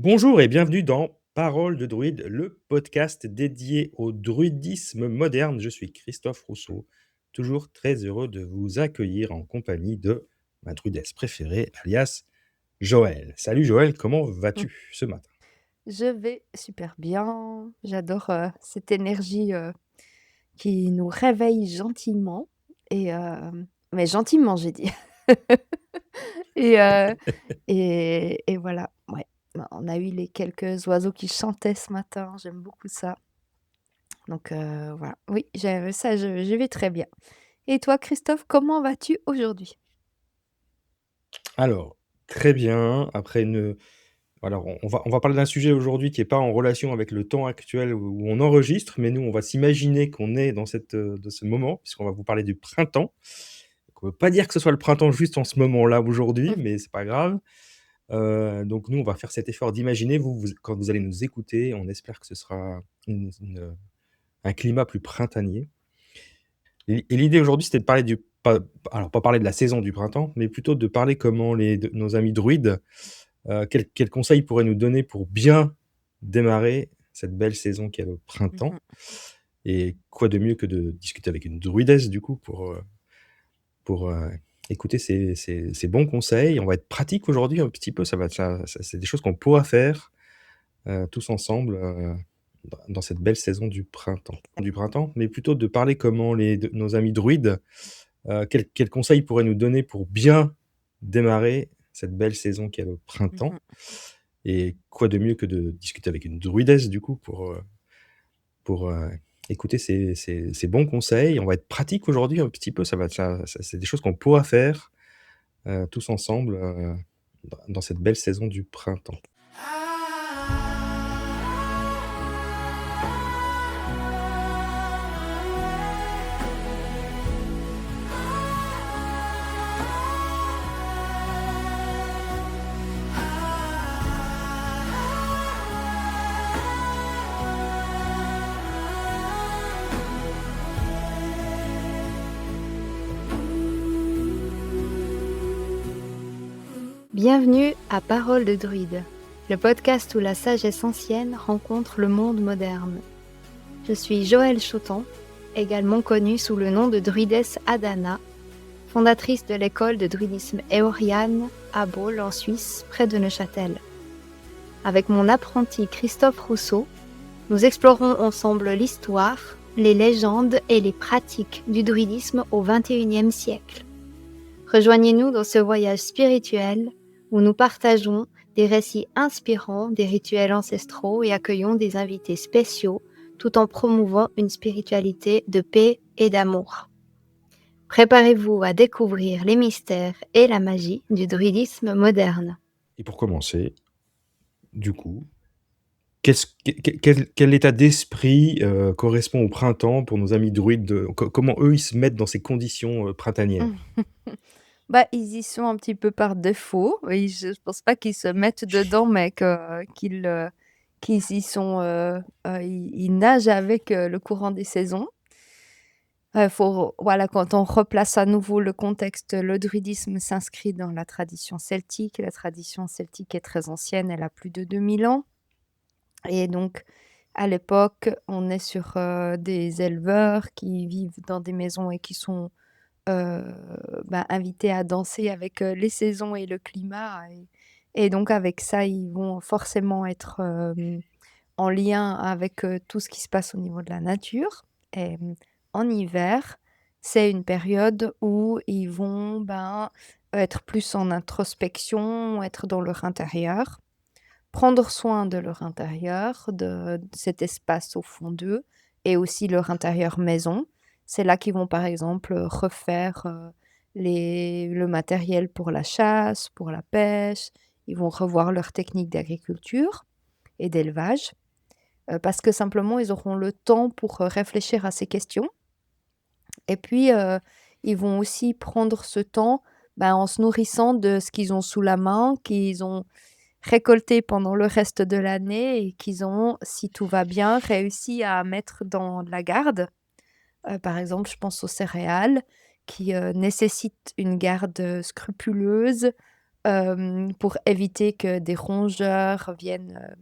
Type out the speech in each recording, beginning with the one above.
Bonjour et bienvenue dans Parole de druide, le podcast dédié au druidisme moderne. Je suis Christophe Rousseau, toujours très heureux de vous accueillir en compagnie de ma druidesse préférée, alias Joël. Salut Joël, comment Mmh. vas-tu ce matin? Je vais super bien. J'adore, cette énergie, qui nous réveille gentiment et mais gentiment, j'ai dit. Et voilà, ouais. Ben, on a eu les quelques oiseaux qui chantaient ce matin, j'aime beaucoup ça. Donc voilà. Oui, je vais très bien. Et toi, Christophe, comment vas-tu aujourd'hui? Alors, très bien, après une... Alors, on va parler d'un sujet aujourd'hui qui n'est pas en relation avec le temps actuel où on enregistre, mais nous, on va s'imaginer qu'on est dans de ce moment, puisqu'on va vous parler du printemps. Donc, on ne veut pas dire que ce soit le printemps juste en ce moment-là, aujourd'hui, Mmh. mais c'est pas grave. Donc nous, on va faire cet effort d'imaginer, quand vous allez nous écouter, on espère que ce sera un climat plus printanier. Et l'idée aujourd'hui, c'était de parler pas parler de la saison du printemps, mais plutôt de parler comment nos amis druides, quels conseils pourraient nous donner pour bien démarrer cette belle saison qu'est le Mmh printemps. mh. Et quoi de mieux que de discuter avec une druidesse, du coup, pour écouter ces bons conseils. On va être pratique aujourd'hui un petit peu, c'est des choses qu'on pourra faire, tous ensemble, dans cette belle saison du printemps, mais plutôt de parler comment nos amis druides, quels conseils pourraient nous donner pour bien démarrer cette belle saison qu'est le Mmh printemps. mh. Et quoi de mieux que de discuter avec une druidesse, du coup, pour écouter ces bons conseils. On va être pratique aujourd'hui un petit peu, c'est des choses qu'on pourra faire, tous ensemble, dans cette belle saison du printemps. Bienvenue à Parole de druide, le podcast où la sagesse ancienne rencontre le monde moderne. Je suis Joëlle Choton, également connue sous le nom de druidesse Adana, fondatrice de l'école de druidisme Éoriane à Baule en Suisse, près de Neuchâtel. Avec mon apprenti Christophe Rousseau, nous explorons ensemble l'histoire, les légendes et les pratiques du druidisme au XXIe siècle. Rejoignez-nous dans ce voyage spirituel où nous partageons des récits inspirants des rituels ancestraux et accueillons des invités spéciaux tout en promouvant une spiritualité de paix et d'amour. Préparez-vous à découvrir les mystères et la magie du druidisme moderne. Et pour commencer, du coup, qu'est-ce que quel état d'esprit, correspond au printemps pour nos amis druides comment eux, ils se mettent dans ces conditions, printanières? Bah, ils y sont un petit peu par défaut. Oui, je pense pas qu'ils se mettent dedans, mais qu'ils y sont, ils nagent avec, le courant des saisons. Faut voilà, quand on replace à nouveau le contexte, le druidisme s'inscrit dans la tradition celtique. La tradition celtique est très ancienne, elle a plus de 2000 ans et donc à l'époque, on est sur, des éleveurs qui vivent dans des maisons et qui sont, heu, invités à danser avec, les saisons et le climat et donc avec ça, ils vont forcément être, en lien avec, tout ce qui se passe au niveau de la nature et en hiver, c'est une période où ils vont, être plus en introspection, être dans leur intérieur, prendre soin de leur intérieur, de cet espace au fond d'eux et aussi leur intérieur maison. C'est là qu'ils vont, par exemple, refaire, le matériel pour la chasse, pour la pêche. Ils vont revoir leurs techniques d'agriculture et d'élevage. Parce que simplement ils auront le temps pour, réfléchir à ces questions et puis, ils vont aussi prendre ce temps, en se nourrissant de ce qu'ils ont sous la main, qu'ils ont récolté pendant le reste de l'année et qu'ils ont, si tout va bien, réussi à mettre dans de la garde. Par exemple, je pense aux céréales qui, nécessitent une garde, scrupuleuse, pour éviter que des rongeurs viennent,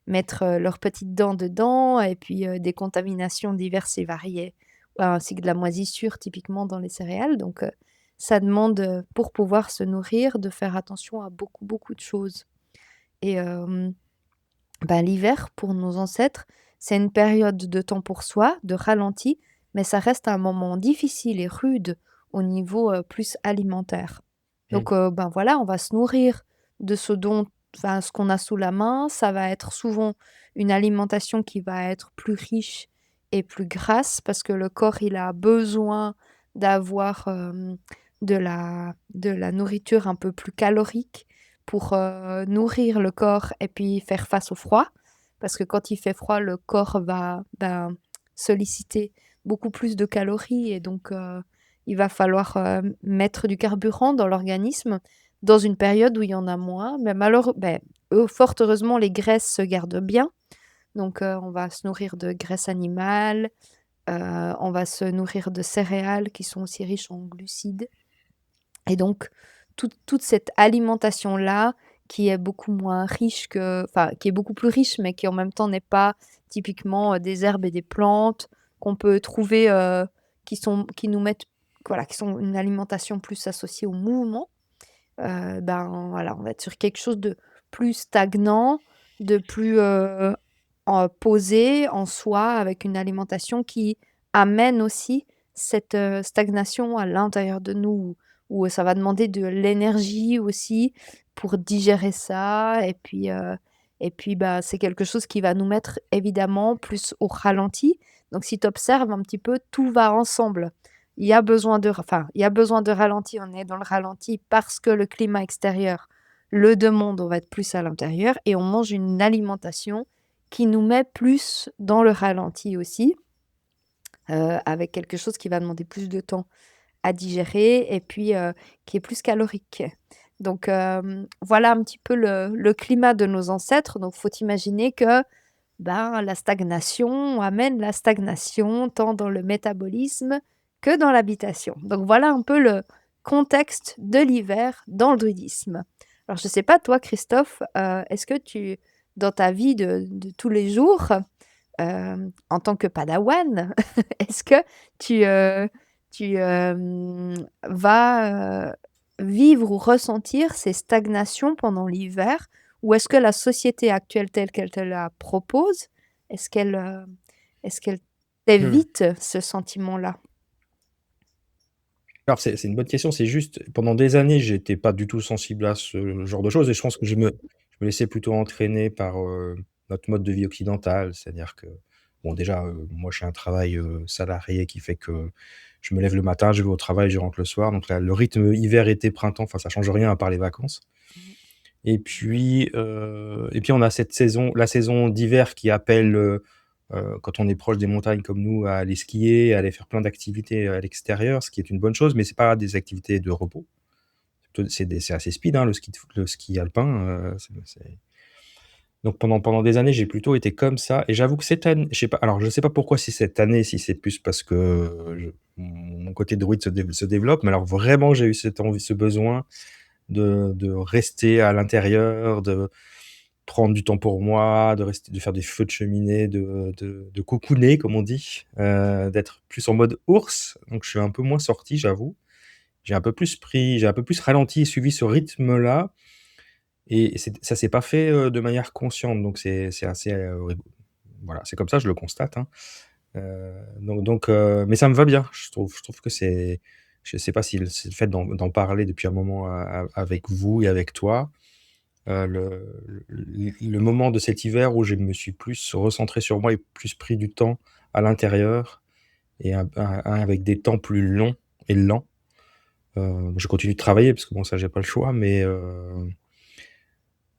mettre, leurs petites dents dedans et puis, des contaminations diverses et variées, ainsi que de la moisissure typiquement dans les céréales donc ça demande, pour pouvoir se nourrir, de faire attention à beaucoup, beaucoup de choses et bah, l'hiver pour nos ancêtres, c'est une période de temps pour soi, de ralenti, mais ça reste un moment difficile et rude au niveau, plus alimentaire. Mmh. Donc ben, voilà, on va se nourrir de ce qu'on a sous la main. Ça va être souvent une alimentation qui va être plus riche et plus grasse parce que le corps, il a besoin d'avoir, de la nourriture un peu plus calorique pour, nourrir le corps et puis faire face au froid. Parce que quand il fait froid, le corps va, ben, solliciter beaucoup plus de calories et donc il va falloir, mettre du carburant dans l'organisme dans une période où il y en a moins. Mais fort heureusement, les graisses se gardent bien. Donc on va se nourrir de graisse animale, on va se nourrir de céréales qui sont aussi riches en glucides. Et donc toute cette alimentation-là, qui est beaucoup moins riche qui est beaucoup plus riche, mais qui en même temps n'est pas typiquement, des herbes et des plantes qu'on peut trouver, qui nous mettent voilà, qui sont une alimentation plus associée au mouvement. Ben, voilà, on va être sur quelque chose de plus stagnant, de plus, posé en soi, avec une alimentation qui amène aussi cette, stagnation à l'intérieur de nous, où ça va demander de l'énergie aussi pour digérer ça et puis, bah, c'est quelque chose qui va nous mettre évidemment plus au ralenti. Donc si tu observes un petit peu, tout va ensemble. Il y a besoin de ralenti, on est dans le ralenti parce que le climat extérieur le demande, on va être plus à l'intérieur et on mange une alimentation qui nous met plus dans le ralenti aussi, avec quelque chose qui va demander plus de temps à digérer et puis, qui est plus calorique. Donc, voilà un petit peu le climat de nos ancêtres. Donc faut imaginer que, ben, la stagnation amène la stagnation tant dans le métabolisme que dans l'habitation. Donc voilà un peu le contexte de l'hiver dans le druidisme. Alors je ne sais pas toi Christophe, est-ce que dans ta vie de tous les jours, en tant que padawan, est-ce que tu vas, vivre ou ressentir ces stagnations pendant l'hiver? Ou est-ce que la société actuelle telle qu'elle te la propose, est-ce qu'elle, heu, est-ce qu'elle Mmh. t'évite ce sentiment-là? Alors c'est une bonne question, c'est juste pendant des années, j'étais pas du tout sensible à ce genre de choses et je pense que je me laissais plutôt entraîner par, notre mode de vie occidental. C'est-à-dire que, bon déjà, moi j'ai un travail, salarié qui fait que je me lève le matin, je vais au travail, je rentre le soir, donc là, le rythme hiver, été, printemps, enfin ça change rien à part les vacances Mmh. et puis on a cette saison la saison d'hiver qui appelle, quand on est proche des montagnes comme nous, à aller skier, à aller faire plein d'activités, à l'extérieur, ce qui est une bonne chose, mais c'est pas des activités de repos. C'est assez speed, hein, le ski alpin, c'est donc pendant des années, j'ai plutôt été comme ça et j'avoue que cette année je sais pas alors je sais pas pourquoi si cette année, si c'est plus parce que mon côté druide se développe, mais alors vraiment j'ai eu cette envie, ce besoin de rester à l'intérieur, de prendre du temps pour moi, de faire des feux de cheminée, de cocooner comme on dit, d'être plus en mode ours, donc je suis un peu moins sorti, j'avoue. J'ai un peu plus ralenti et suivi ce rythme-là et ça s'est pas fait, de manière consciente, donc c'est assez, voilà, c'est comme ça, je le constate, hein. Mais ça me va bien, je trouve. Je trouve que je sais pas si c'est le fait d'en parler depuis un moment avec vous et avec toi, le moment de cet hiver où je me suis plus recentré sur moi et plus pris du temps à l'intérieur et avec des temps plus longs et lents. Je continue de travailler parce que bon ça j'ai pas le choix, mais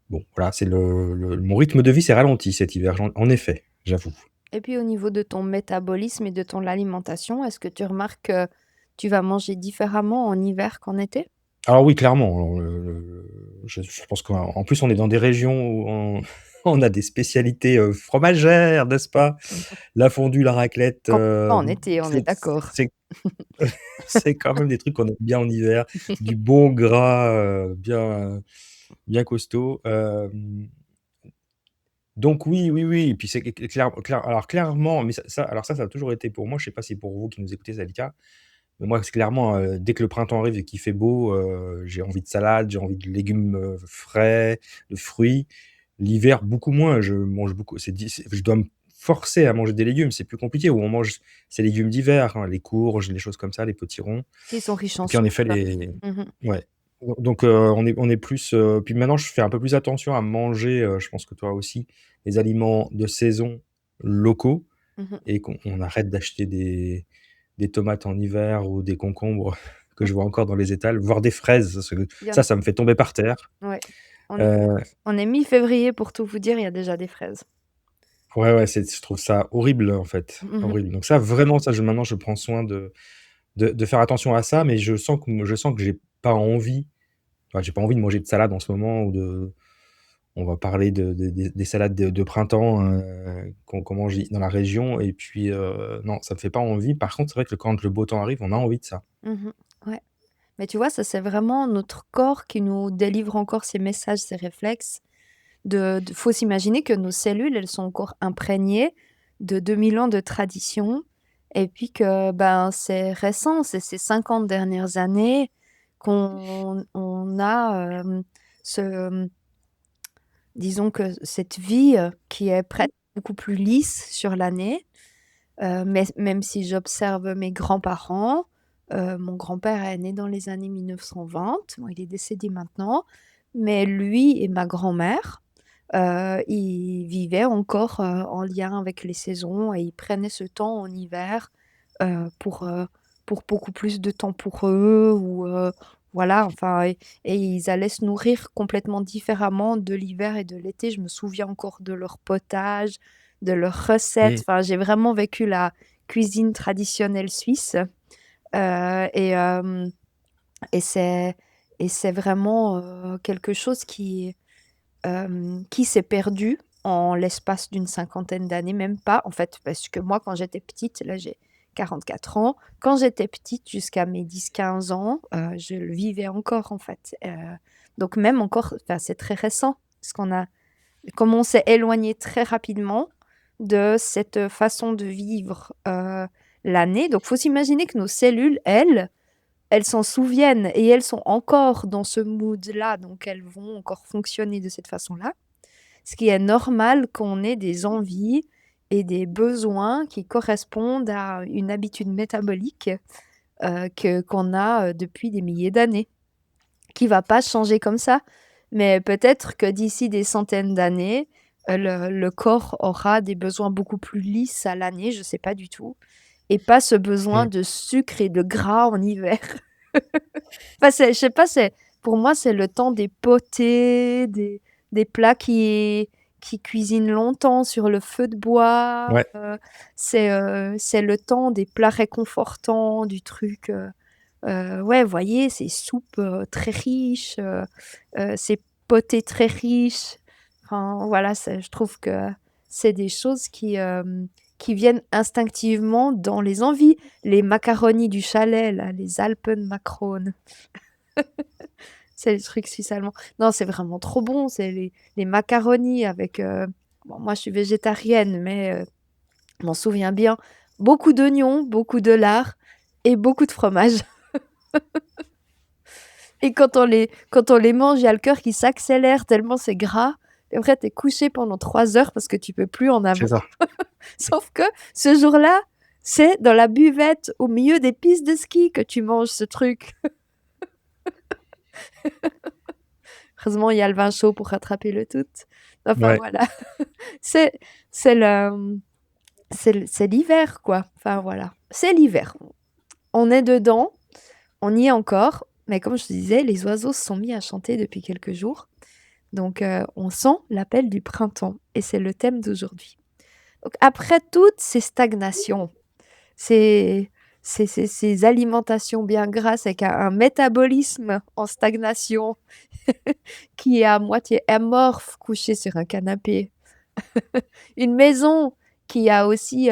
bon voilà, c'est mon rythme de vie s'est ralenti cet hiver, en effet, j'avoue. Et puis au niveau de ton métabolisme et de ton alimentation, est-ce que tu remarques que tu vas manger différemment en hiver qu'en été? Alors oui, clairement, alors je pense qu'en plus on est dans des régions où on on a des spécialités, fromagères, n'est-ce pas? La fondue, la raclette, Quand pas en été, on est c'est d'accord. C'est quand même des trucs qu'on aime bien en hiver, du bon gras, bien costaud, donc oui, oui, oui et puis c'est alors clairement, mais ça a toujours été pour moi, je sais pas si pour vous qui nous écoutez, c'est le cas, mais moi, c'est clairement, dès que le printemps arrive et qu'il fait beau, j'ai envie de salade, j'ai envie de légumes, frais, de fruits. L'hiver, beaucoup moins, je mange beaucoup je dois me forcer à manger des légumes, c'est plus compliqué, où on mange ces légumes d'hiver, hein, les courges, les choses comme ça, les potirons Qui sont riches et en puis en sucre. effet les Mmh. ouais, donc on est plus, puis maintenant je fais un peu plus attention à manger, je pense que toi aussi, les aliments de saison locaux Mmh. et qu'on arrête d'acheter des tomates en hiver ou des concombres que je vois encore dans les étals, voire des fraises, parce que Il y en ça me fait tomber par terre. Ouais. On est Heu, on est mi-février pour tout vous dire, il y a déjà des fraises. ouais, ouais, je trouve ça horrible, en fait, Mmh mh. horrible. Donc ça, vraiment, ça, maintenant, je prends soin de faire attention à ça, mais je sens que j'ai pas envie de manger de salade en ce moment ou on va parler des salades de printemps, qu'on mange dans la région et puis, non, ça me fait pas envie. Par contre, c'est vrai que quand le beau temps arrive, on a envie de ça. Mmh. Ouais. Mais tu vois, ça, c'est vraiment notre corps qui nous délivre encore ces messages, ces réflexes de faut s'imaginer que nos cellules, elles sont encore imprégnées de 2000 ans de tradition et puis que, ben, c'est récent, c'est ces 50 dernières années qu'on a, ce disons que cette vie, qui est presque beaucoup plus lisse sur l'année, mais même si j'observe mes grands-parents, mon grand-père est né dans les années 1920, bon il est décédé maintenant, mais lui et ma grand-mère, ils vivaient encore, en lien avec les saisons et ils prenaient ce temps en hiver, heu, pour, heu, pour beaucoup plus de temps pour eux ou, voilà, enfin et ils allaient se nourrir complètement différemment de l'hiver et de l'été. Je me souviens encore de leur potage, de leurs recettes, Mmh. enfin j'ai vraiment vécu la cuisine traditionnelle suisse, et et c'est c'est vraiment, quelque chose qui s'est perdu en l'espace d'une cinquantaine d'années, même pas en fait, parce que moi quand j'étais petite, là j'ai 44 ans, quand j'étais petite jusqu'à mes 10-15 ans, je le vivais encore en fait, donc même encore enfin c'est très récent, parce qu'on a comme on s'est éloigné très rapidement de cette façon de vivre, l'année, donc faut s'imaginer que nos cellules, elles s'en souviennent et elles sont encore dans ce mood-là, donc elles vont encore fonctionner de cette façon-là. Ce qui est normal qu'on ait des envies et des besoins qui correspondent à une habitude métabolique, qu'on a, depuis des milliers d'années, qui va pas changer comme ça. Mais peut-être que d'ici des centaines d'années, le corps aura des besoins beaucoup plus lisses à l'année, je sais pas du tout et pas ce besoin Mmh. de sucre et de gras en hiver. Enfin, c'est je sais pas, c'est pour moi, c'est le temps des potées, des plats qui cuisinent longtemps sur le feu de bois, Ouais. c'est le temps des plats réconfortants, du truc, ouais, vous voyez, ces soupes, très riches, ces potées très riches. Enfin, voilà, c'est je trouve que c'est des choses qui viennent instinctivement dans les envies. Les macaronis du chalet là, les Alpenmacaronen. C'est le truc suisse allemand. Non, c'est vraiment trop bon, c'est les macaronis avec, bon moi je suis végétarienne, mais je m'en souviens bien, beaucoup d'oignons, beaucoup de lard et beaucoup de fromage et quand on les mange, il y a le cœur qui s'accélère tellement c'est gras et après tu es couché pendant 3 heures parce que tu peux plus en C'est avoir. ça. Sauf que ce jour-là, c'est dans la buvette au milieu des pistes de ski que tu manges ce truc. Heureusement, il y a le vin chaud pour rattraper le tout. Enfin Ouais. voilà. C'est c'est le, c'est l'hiver quoi. Enfin voilà, c'est l'hiver. On est dedans, on y est encore, mais comme je te disais, les oiseaux se sont mis à chanter depuis quelques jours. Donc on sent l'appel du printemps et c'est le thème d'aujourd'hui. Donc après toutes ces stagnations, ces ces alimentations bien grasses avec un métabolisme en stagnation qui est à moitié amorphe, couché sur un canapé. Une maison qui a aussi,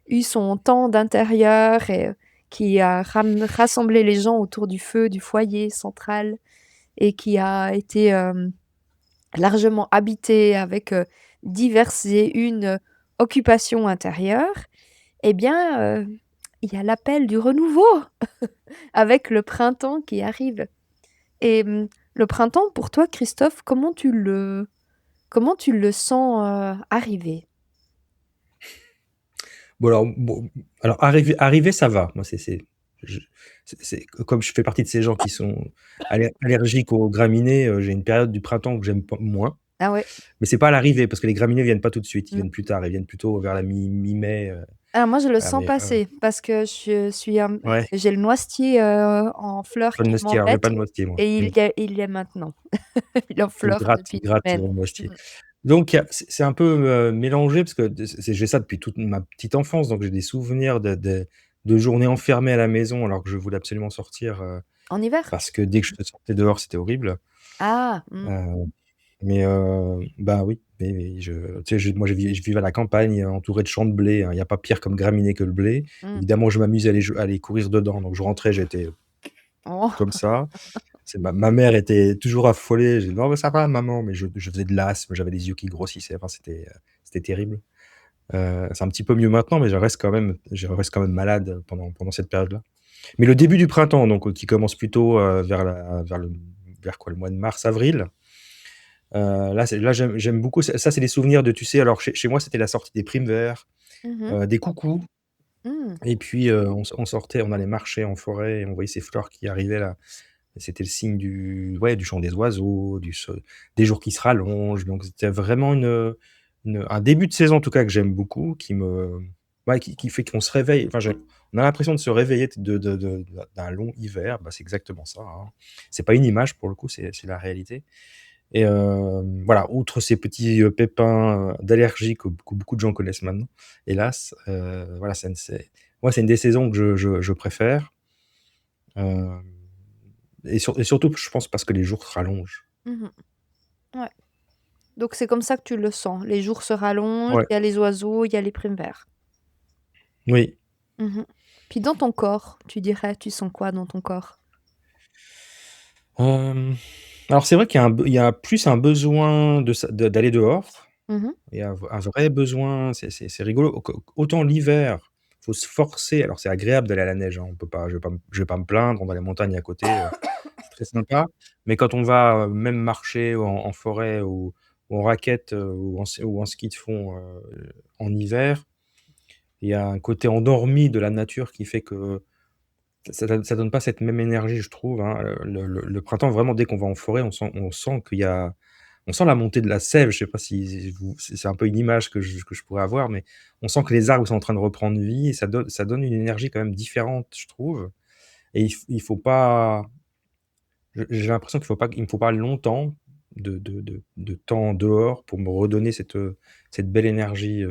eu son temps d'intérieur et qui a rassemblé les gens autour du feu, du foyer central et qui a été, largement habité avec, diverses et une, occupations intérieures eh bien, il y a l'appel du renouveau avec le printemps qui arrive et le printemps pour toi, Christophe, comment tu le sens, arriver? Bon, alors arriver ça va. Moi je c'est comme je fais partie de ces gens qui sont allergiques aux graminées, j'ai une période du printemps que j'aime pas moins, Ah ouais. mais c'est pas à l'arrivée parce que les graminées viennent pas tout de suite, ils Mmh. viennent plus tard, ils viennent plutôt vers la mi-mai, Alors moi, je le voilà, sens mais passer parce que je suis, ouais, j'ai le noisetier, en fleurs pas de qui noisetier, alors j'ai m'embête pas de noisetier moi. et Mmh. il y est maintenant. Il est en fleurs Il depuis une gratte, semaine. le Mmh. noisetier. Donc il y a c'est un peu, mélangé parce que j'ai ça depuis toute ma petite enfance, donc j'ai des souvenirs de journées enfermées à la maison alors que je voulais absolument sortir, En hiver? parce que dès que je sortais dehors, c'était horrible. Ah! Mmh. Heu, bah, oui, oui, tu sais, moi je vivais à la campagne, entouré de champs de blé, hein. Il y a pas pire comme graminé que le blé. Mmh. Évidemment, je m'amusais à aller courir dedans, donc je rentrais, j'étais Oh! comme ça. C'est ma mère était toujours affolée. J'ai dit: «Non, mais ça va maman», mais je faisais de l'asthme, j'avais les yeux qui grossissaient, enfin c'était terrible. C'est un petit peu mieux maintenant, mais je reste quand même malade pendant cette période-là. Mais le début du printemps donc qui commence plutôt, vers quoi? Le mois de mars-avril, là j'aime beaucoup ça c'est des souvenirs de tu sais alors chez moi c'était la sortie des primes verts, Mmh mh. des coucous Mmh. et puis, on sortait, on allait marcher en forêt et on voyait ces fleurs qui arrivaient là. Et c'était le signe du chant des oiseaux, des jours qui se rallongent, donc c'était vraiment un début de saison en tout cas que j'aime beaucoup, qui fait qu'on se réveille, enfin on a l'impression de se réveiller d'un long hiver, bah, c'est exactement ça, hein. C'est pas une image pour le coup, c'est la réalité et voilà, outre ces petits, pépins, d'allergie que beaucoup de gens connaissent maintenant, hélas, voilà, c'est une des saisons que je préfère, hem et surtout, je pense parce que les jours se rallongent. Mmh. Ouais. Donc c'est comme ça que tu le sens? Les jours se rallongent, Ouais, il y a les oiseaux, il y a les primes verts. oui. Mmh. Puis dans ton corps, tu dirais, tu sens quoi dans ton corps? Hem, alors c'est vrai qu'il y a plus un besoin d'aller dehors. Mmh mh. Il y a un vrai besoin, c'est rigolo. Autant l'hiver, faut se forcer, alors c'est agréable d'aller à la neige, hein, on peut pas je vais pas me plaindre, on a les montagnes à côté, c'est très sympa. Mais quand on va, même marcher en forêt ou en raquette, ou en ski de fond, en hiver, il y a un côté endormi de la nature qui fait que ça donne pas cette même énergie, je trouve, hein. Le printemps, vraiment, dès qu'on va en forêt, on sent on sent la montée de la sève. Je sais pas si vous c'est un peu une image que je pourrais avoir, mais on sent que les arbres sont en train de reprendre vie et ça donne une énergie quand même différente, je trouve et il faut pas j'ai l'impression qu'il me faut pas longtemps de temps dehors pour me redonner cette belle énergie,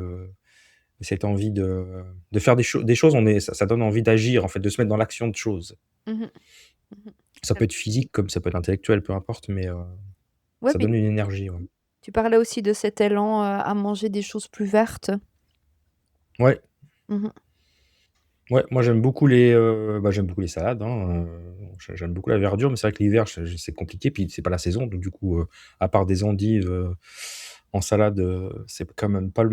cette envie de faire des choses, ça donne envie d'agir, en fait, de se mettre dans l'action de choses. Mmh mh. Mmh mh. Ça peut être physique comme ça peut être intellectuel, peu importe, mais Ouais, ça puis donne une énergie, ouais. tu parlais aussi de cet élan, à manger des choses plus vertes. Ouais, Mmh mh. ouais, moi j'aime beaucoup les salades, hein, j'aime beaucoup la verdure, mais c'est vrai que l'hiver, c'est compliqué, puis c'est pas la saison, donc du coup, à part des endives, en salade, c'est quand même pas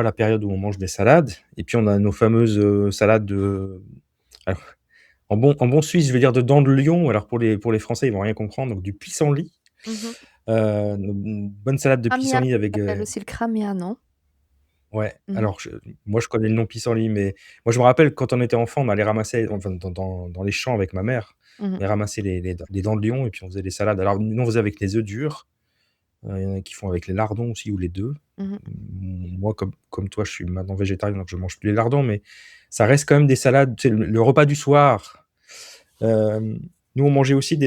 la période où on mange des salades et puis on a nos fameuses, salades alors en bon suisse, je vais dire de dents de lion, alors pour les Français, ils vont rien comprendre, donc du pissenlit, Mmh mh. une bonne salade de Kramia, pissenlit ça avec, s'appelle aussi le kramia, non? ouais, Mmh mh. alors moi je connais le nom pissenlit, mais moi je me rappelle quand on était enfant, on allait ramasser enfin dans les champs avec ma mère, Mmh mh. on allait ramasser les dents de lion et puis on faisait des salades. Alors nous on faisait avec les œufs durs, il y en a qui font avec les lardons aussi ou les 2. Mmh mh. Moi comme toi, je suis maintenant végétarien, donc je mange plus les lardons, mais ça reste quand même des salades, tu sais le repas du soir. Hem, Nous on mangeait aussi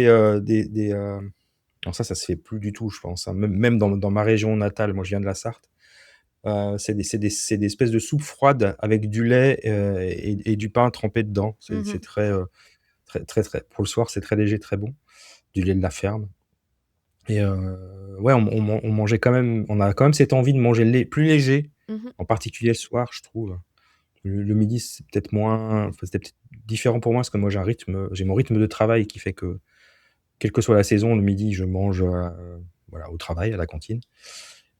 alors ça se fait plus du tout je pense, hein, même dans ma région natale, moi je viens de la Sarthe. C'est des espèces de soupes froides avec du lait, et du pain trempé dedans. C'est Mmh c'est mh. très, très très très pour le soir, c'est très léger, très bon. Du lait de la ferme et ouais, on mangeait quand même on a quand même cette envie de manger plus léger, Mmh mh. en particulier le soir, je trouve. Le midi, c'est peut-être moins enfin, c'était peut-être différent pour moi parce que moi j'ai mon rythme de travail qui fait que, quelle que soit la saison, le midi, je mange, voilà, au travail, à la cantine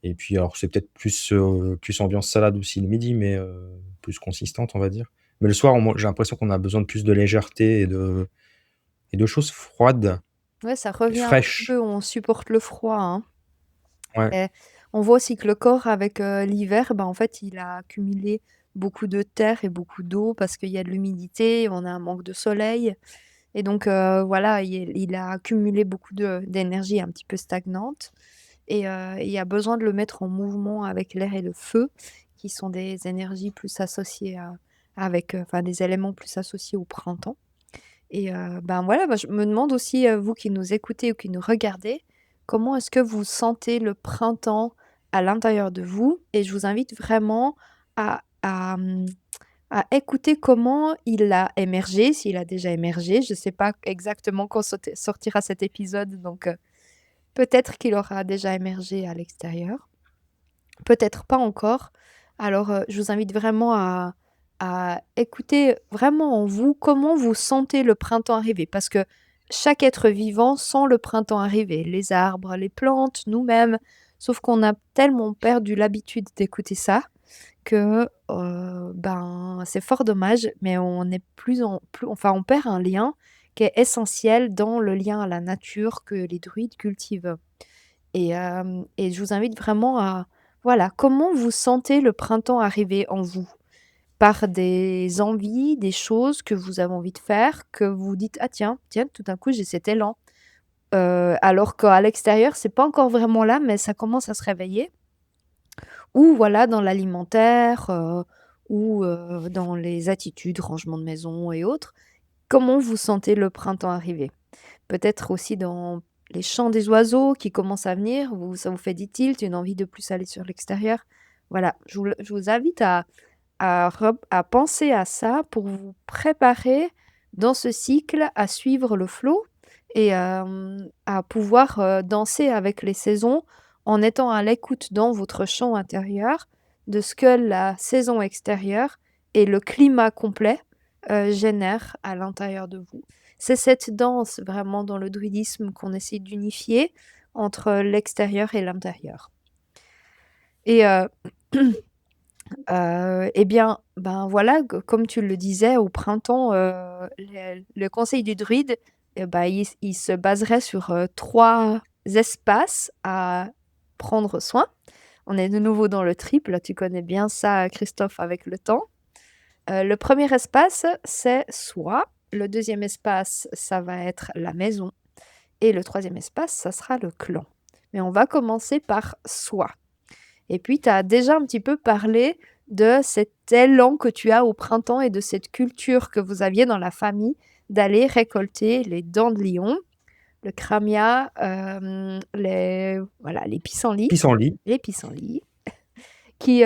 et puis alors c'est peut-être plus ambiance salade aussi le midi, mais plus consistante, on va dire. Mais le soir, j'ai l'impression qu'on a besoin de plus de légèreté et de choses froides Ouais, ça et revient un petit fraîches. peu, on supporte le froid, hein. Ouais, Et on voit aussi que le corps avec, l'hiver, bah, en fait, il a accumulé beaucoup de terre et beaucoup d'eau parce qu'il y a de l'humidité, on a un manque de soleil et donc voilà, il a accumulé beaucoup d'énergie un petit peu stagnante et il a besoin de le mettre en mouvement avec l'air et le feu, qui sont des énergies plus associées à avec, enfin des éléments plus associés au printemps et ben, voilà, bah, je me demande aussi, vous qui nous écoutez ou qui nous regardez, comment est-ce que vous sentez le printemps à l'intérieur de vous? Et je vous invite vraiment à écouter comment il a émergé, s'il a déjà émergé. Je ne sais pas exactement quand sortira cet épisode, donc peut-être qu'il aura déjà émergé à l'extérieur, peut-être pas encore. Alors, je vous invite vraiment à écouter vraiment en vous comment vous sentez le printemps arriver. Parce que chaque être vivant sent le printemps arriver, les arbres, les plantes, nous-mêmes. Sauf qu'on a tellement perdu l'habitude d'écouter ça que, ben, c'est fort dommage, mais on est plus enfin, on perd un lien qui est essentiel dans le lien à la nature que les druides cultivent. Et je vous invite vraiment à voilà, comment vous sentez le printemps arriver en vous? Par des envies, des choses que vous avez envie de faire, que vous dites: «Ah tiens, tiens, tout d'un coup, j'ai cet élan». Alors qu'à l'extérieur, c'est pas encore vraiment là, mais ça commence à se réveiller. Ou voilà, dans l'alimentaire, ou dans les attitudes, rangement de maison et autres. Comment vous sentez le printemps arriver? Peut-être aussi dans les chants des oiseaux qui commencent à venir, ça vous fait des tilt, une envie de plus aller sur l'extérieur. Voilà, je vous invite à penser à ça pour vous préparer dans ce cycle à suivre le flot et à pouvoir, danser avec les saisons en étant à l'écoute dans votre champ intérieur de ce que la saison extérieure et le climat complet, génèrent à l'intérieur de vous. C'est cette danse vraiment dans le druidisme qu'on essaie d'unifier entre l'extérieur et l'intérieur et et bien, ben, voilà, comme tu le disais, au printemps, le conseil du druide, et bah, il se baserait sur, 3 espaces à prendre soin. On est de nouveau dans le triple, tu connais bien ça, Christophe, avec le temps. Le premier espace, c'est soi. Le deuxième espace, ça va être la maison et le troisième espace, ça sera le clan. Mais on va commencer par soi. Et puis, tu as déjà un petit peu parlé de cet élan que tu as au printemps et de cette culture que vous aviez dans la famille d'aller récolter les dandelions, le cramia, les pissenlits pissenlit. les pissenlits qui,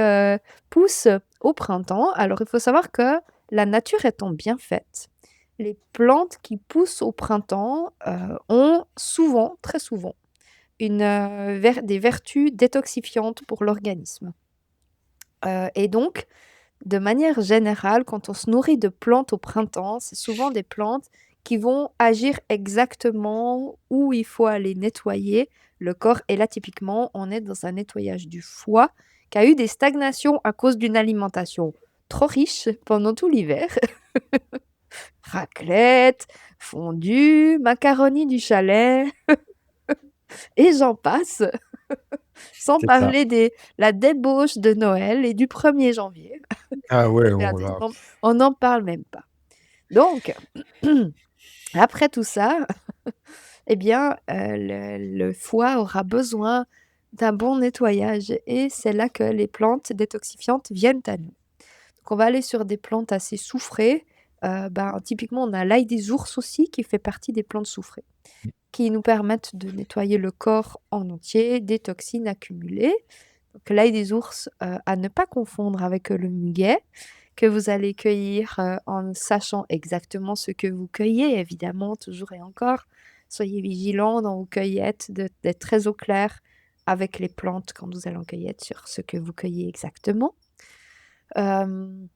poussent au printemps. Alors, il faut savoir que la nature étant bien faite, les plantes qui poussent au printemps, ont souvent, très souvent, des vertus détoxifiantes pour l'organisme. Et donc, de manière générale, quand on se nourrit de plantes au printemps, c'est souvent des plantes qui vont agir exactement où il faut aller nettoyer le corps. Et là, typiquement, on est dans un nettoyage du foie qui a eu des stagnations à cause d'une alimentation trop riche pendant tout l'hiver. Raclette, fondue, macaroni du chalet et j'en passe. Sans C'est ça. parler de la débauche de Noël et du 1er janvier. Ah ouais, oh Regardez, là. on n'en parle même pas. Donc, après tout ça, eh bien, le foie aura besoin d'un bon nettoyage et c'est là que les plantes détoxifiantes viennent à nous. Donc on va aller sur des plantes assez soufrées, ben, typiquement, on a l'ail des ours aussi qui fait partie des plantes soufrées, qui nous permettent de nettoyer le corps en entier des toxines accumulées. Donc l'ail des ours, à ne pas confondre avec, le muguet que vous allez cueillir, en sachant exactement ce que vous cueillez évidemment, toujours et encore. Soyez vigilants dans vos cueillettes d'être très au clair avec les plantes quand vous allez en cueillette sur ce que vous cueillez exactement. Hem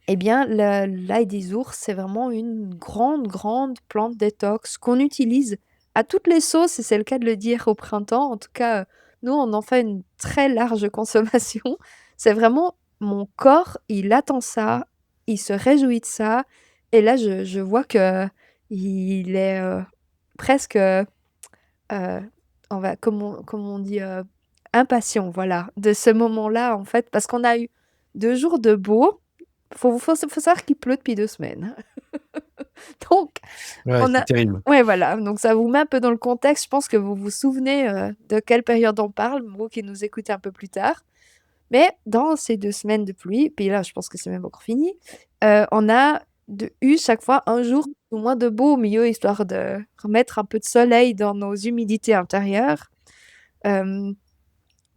Eh bien, l'ail des ours, c'est vraiment une grande, grande plante détox qu'on utilise à toutes les sauces et c'est le cas de le dire au printemps. En tout cas, nous, on en fait une très large consommation. C'est vraiment mon corps, il attend ça, il se réjouit de ça et là, je vois qu'il est, presque, on va comment on dit? Impatient, voilà, de ce moment-là, en fait, parce qu'on a eu 2 jours de beau. Faut savoir qu'il pleut depuis 2 semaines. Donc Ouais, on c'est a terrible. ouais, voilà, donc ça vous met un peu dans le contexte. Je pense que vous vous souvenez, de quelle période on parle, vous qui nous écoutez un peu plus tard. Mais dans ces 2 semaines de pluie, puis là, je pense que c'est même encore fini, on a eu chaque fois un jour au moins de beau au milieu, histoire de remettre un peu de soleil dans nos humidités intérieures. Hem,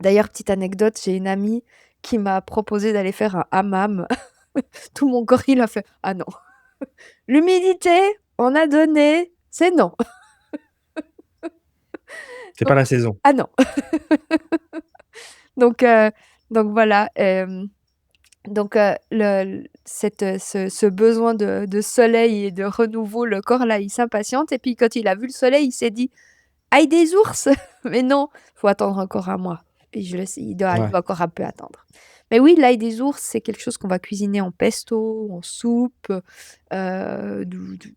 D'ailleurs, petite anecdote, j'ai une amie qui m'a proposé d'aller faire un hammam. Tout mon corps, il a fait: «Ah non, l'humidité, on a donné, c'est non». C'est pas Donc la saison. ah non. Donc donc voilà, le cette, ce besoin de soleil et de renouveau, le corps là, il s'impatiente et puis quand il a vu le soleil, il s'est dit: «Aïe des ours!» Mais non, faut attendre encore un mois et je laisse il Ouais. doit encore un peu attendre. Mais oui, l'ail des ours, c'est quelque chose qu'on va cuisiner en pesto, en soupe, du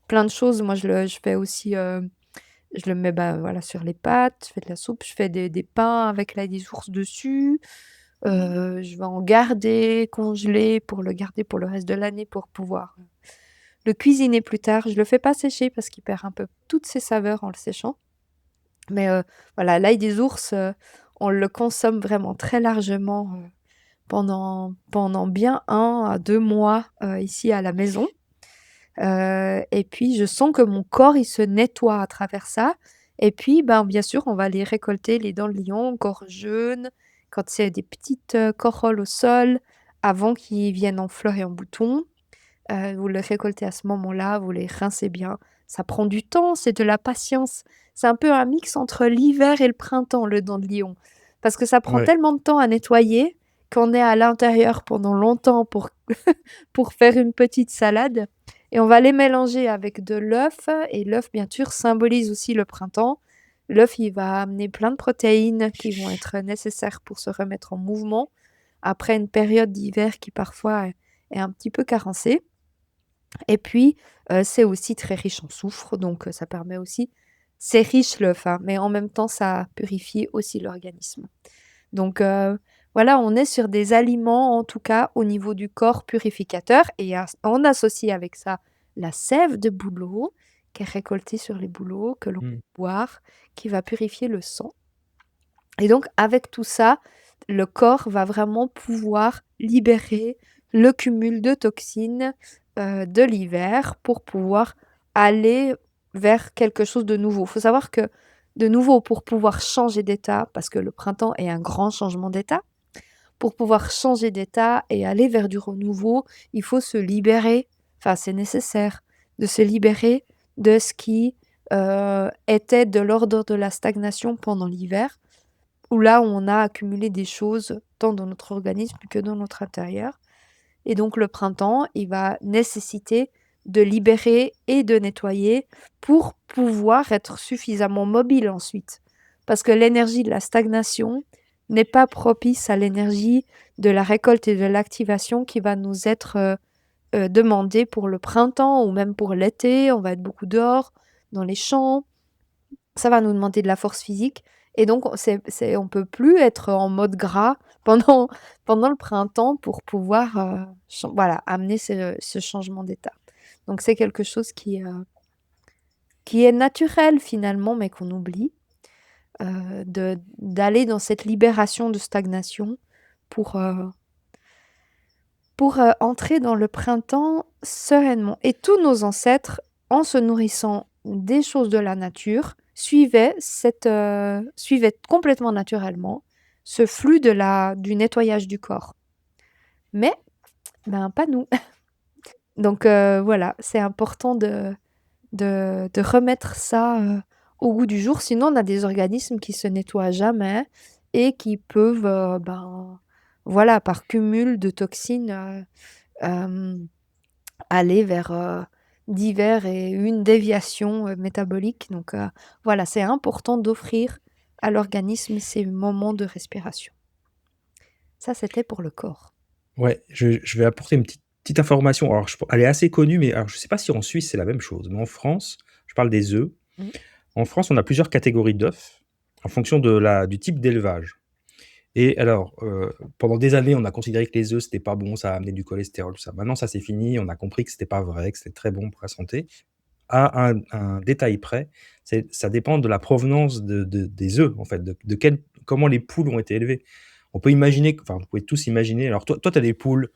plein de choses. Moi, je fais aussi, je le mets, bah, voilà, sur les pâtes, je fais de la soupe, je fais des pains avec l'ail des ours dessus. Je vais en garder, congeler pour le garder pour le reste de l'année pour pouvoir, le cuisiner plus tard. Je le fais pas sécher parce qu'il perd un peu toutes ses saveurs en le séchant. Mais, voilà, l'ail des ours, on le consomme vraiment très largement, pendant bien 1 à 2 mois, ici à la maison. Et puis je sens que mon corps, il se nettoie à travers ça et puis, ben, bien sûr, on va les récolter, les dents-de-lion, encore jeunes, quand c'est des petites, corolles au sol, avant qu'ils viennent en fleurs et en bouton. Vous les récoltez à ce moment-là, vous les rincez bien. Ça prend du temps, c'est de la patience. C'est un peu un mix entre l'hiver et le printemps, le dent-de-lion. Parce que ça prend Ouais. tellement de temps à nettoyer qu'on est à l'intérieur pendant longtemps pour pour faire une petite salade et on va les mélanger avec de l'œuf et l'œuf, bien sûr, symbolise aussi le printemps. L'œuf, il va amener plein de protéines qui vont être nécessaires pour se remettre en mouvement après une période d'hiver qui parfois est un petit peu carencée. Et puis, c'est aussi très riche en soufre, donc ça permet aussi c'est riche l'œuf, hein, mais en même temps, ça purifie aussi l'organisme. Donc voilà, on est sur des aliments, en tout cas, au niveau du corps purificateur et on associe avec ça la sève de bouleau qui est récoltée sur les bouleaux, que l'on peut Mmh. boire, qui va purifier le sang et donc avec tout ça, le corps va vraiment pouvoir libérer le cumul de toxines, de l'hiver pour pouvoir aller vers quelque chose de nouveau. Il faut savoir que, de nouveau, pour pouvoir changer d'état, parce que le printemps est un grand changement d'état, pour pouvoir changer d'état et aller vers du renouveau, il faut se libérer, enfin c'est nécessaire de se libérer de ce qui, était de l'ordre de la stagnation pendant l'hiver où là, on a accumulé des choses tant dans notre organisme que dans notre intérieur et donc le printemps, il va nécessiter de libérer et de nettoyer pour pouvoir être suffisamment mobile ensuite. Parce que l'énergie de la stagnation n'est pas propice à l'énergie de la récolte et de l'activation qui va nous être, demandée pour le printemps ou même pour l'été. On va être beaucoup dehors, dans les champs. Ça va nous demander de la force physique et donc on peut plus être en mode gras pendant pendant le printemps pour pouvoir, voilà, amener ce changement d'état. Donc c'est quelque chose qui est naturel finalement, mais qu'on oublie, d'aller dans cette libération de stagnation pour, entrer dans le printemps sereinement et tous nos ancêtres, en se nourrissant des choses de la nature, suivaient complètement naturellement ce flux du nettoyage du corps. Mais, ben, pas nous. Donc voilà, c'est important de remettre ça, au goût du jour, sinon on a des organismes qui se nettoient jamais et qui peuvent, ben, voilà, par cumul de toxines, hem, aller vers, divers et une déviation, métabolique donc voilà, c'est important d'offrir à l'organisme ces moments de respiration. Ça, c'était pour le corps. Ouais, je vais apporter une petite information. Alors elle est assez connue, mais alors je sais pas si en Suisse c'est la même chose, mais en France, je parle des œufs. Mmh. En France, on a plusieurs catégories d'œufs en fonction du type d'élevage. Et alors, pendant des années, on a considéré que les œufs, c'était pas bon, ça amenait du cholestérol, tout ça. Maintenant, ça c'est fini, on a compris que c'était pas vrai, que c'était très bon pour la santé. À un détail près, ça dépend de la provenance des œufs, en fait, de quel comment les poules ont été élevées. On peut imaginer enfin, vous pouvez tous imaginer alors toi, tu as des poules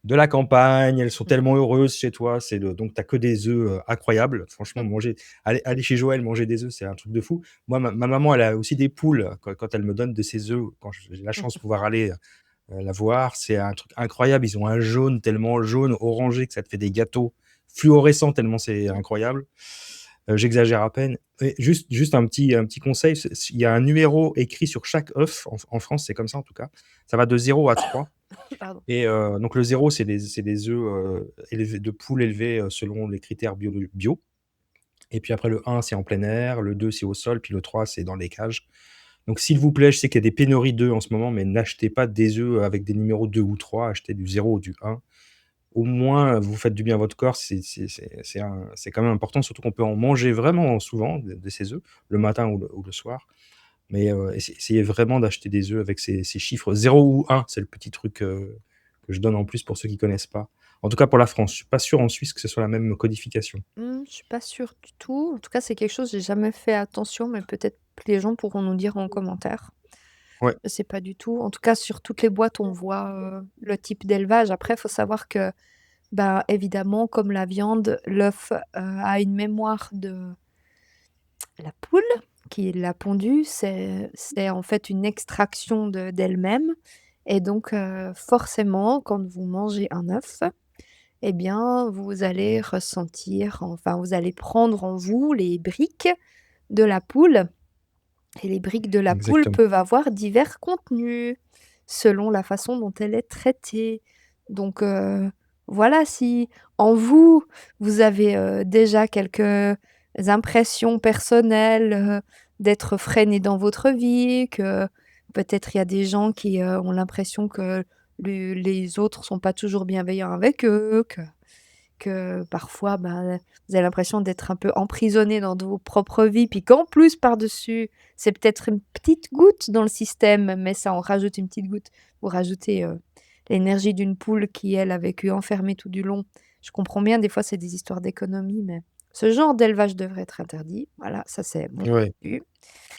de la campagne, elles sont Mmh. tellement heureuses chez toi, donc tu as que des œufs, incroyables. Franchement, Mmh. aller chez Joël manger des œufs, c'est un truc de fou. Moi, ma maman, elle a aussi des poules. Quand elle me donne de ses œufs, quand j'ai la chance de pouvoir aller, la voir, c'est un truc incroyable. Ils ont un jaune tellement jaune, orangé que ça te fait des gâteaux fluorescents tellement c'est incroyable. J'exagère à peine et juste un petit conseil, il y a un numéro écrit sur chaque œuf en France, c'est comme ça en tout cas. Ça va de 0 à 3. Pardon. Et donc le 0 c'est des œufs, élevés de poules élevées, selon les critères bio. Et puis après le 1 c'est en plein air, le 2 c'est au sol, puis le 3 c'est dans les cages. Donc s'il vous plaît, je sais qu'il y a des pénuries d'œufs en ce moment, mais n'achetez pas des œufs avec des numéros 2 ou 3, achetez du 0 ou du 1. Au moins, vous faites du bien à votre corps, c'est quand même important, surtout qu'on peut en manger vraiment souvent de ces œufs, le matin ou le soir. Mais essayez vraiment d'acheter des œufs avec ces chiffres 0 ou 1, c'est le petit truc, que je donne en plus pour ceux qui connaissent pas. En tout cas pour la France, je suis pas sûr en Suisse que ce soit la même codification. Je suis pas sûre du tout. En tout cas, c'est quelque chose, j'ai jamais fait attention, mais peut-être que les gens pourront nous dire en commentaire. Ouais, Je sais pas du tout. En tout cas, sur toutes les boîtes, on voit, le type d'élevage. Après, il faut savoir que, bah, évidemment, comme la viande, l'œuf, a une mémoire de la poule qui l'a pondu. C'est en fait une extraction d'elle-même et donc forcément, quand vous mangez un œuf, eh bien, vous allez ressentir, enfin, vous allez prendre en vous les briques de la poule et les briques de la poule exactement. peuvent avoir divers contenus, selon la façon dont elle est traitée. Donc voilà, si en vous, vous avez, déjà quelques impressions personnelles, d'être freiné dans votre vie, que peut-être il y a des gens qui, ont l'impression que les autres sont pas toujours bienveillants avec eux, que parfois, ben, vous avez l'impression d'être un peu emprisonné dans vos propres vies, puis qu'en plus, par-dessus, c'est peut-être une petite goutte dans le système, mais ça en rajoute une petite goutte. Vous rajoutez, l'énergie d'une poule qui, elle, a vécu enfermée tout du long. Je comprends bien, des fois, c'est des histoires d'économie, mais ce genre d'élevage devrait être interdit. Voilà, ça, c'est mon point Ouais, de vue.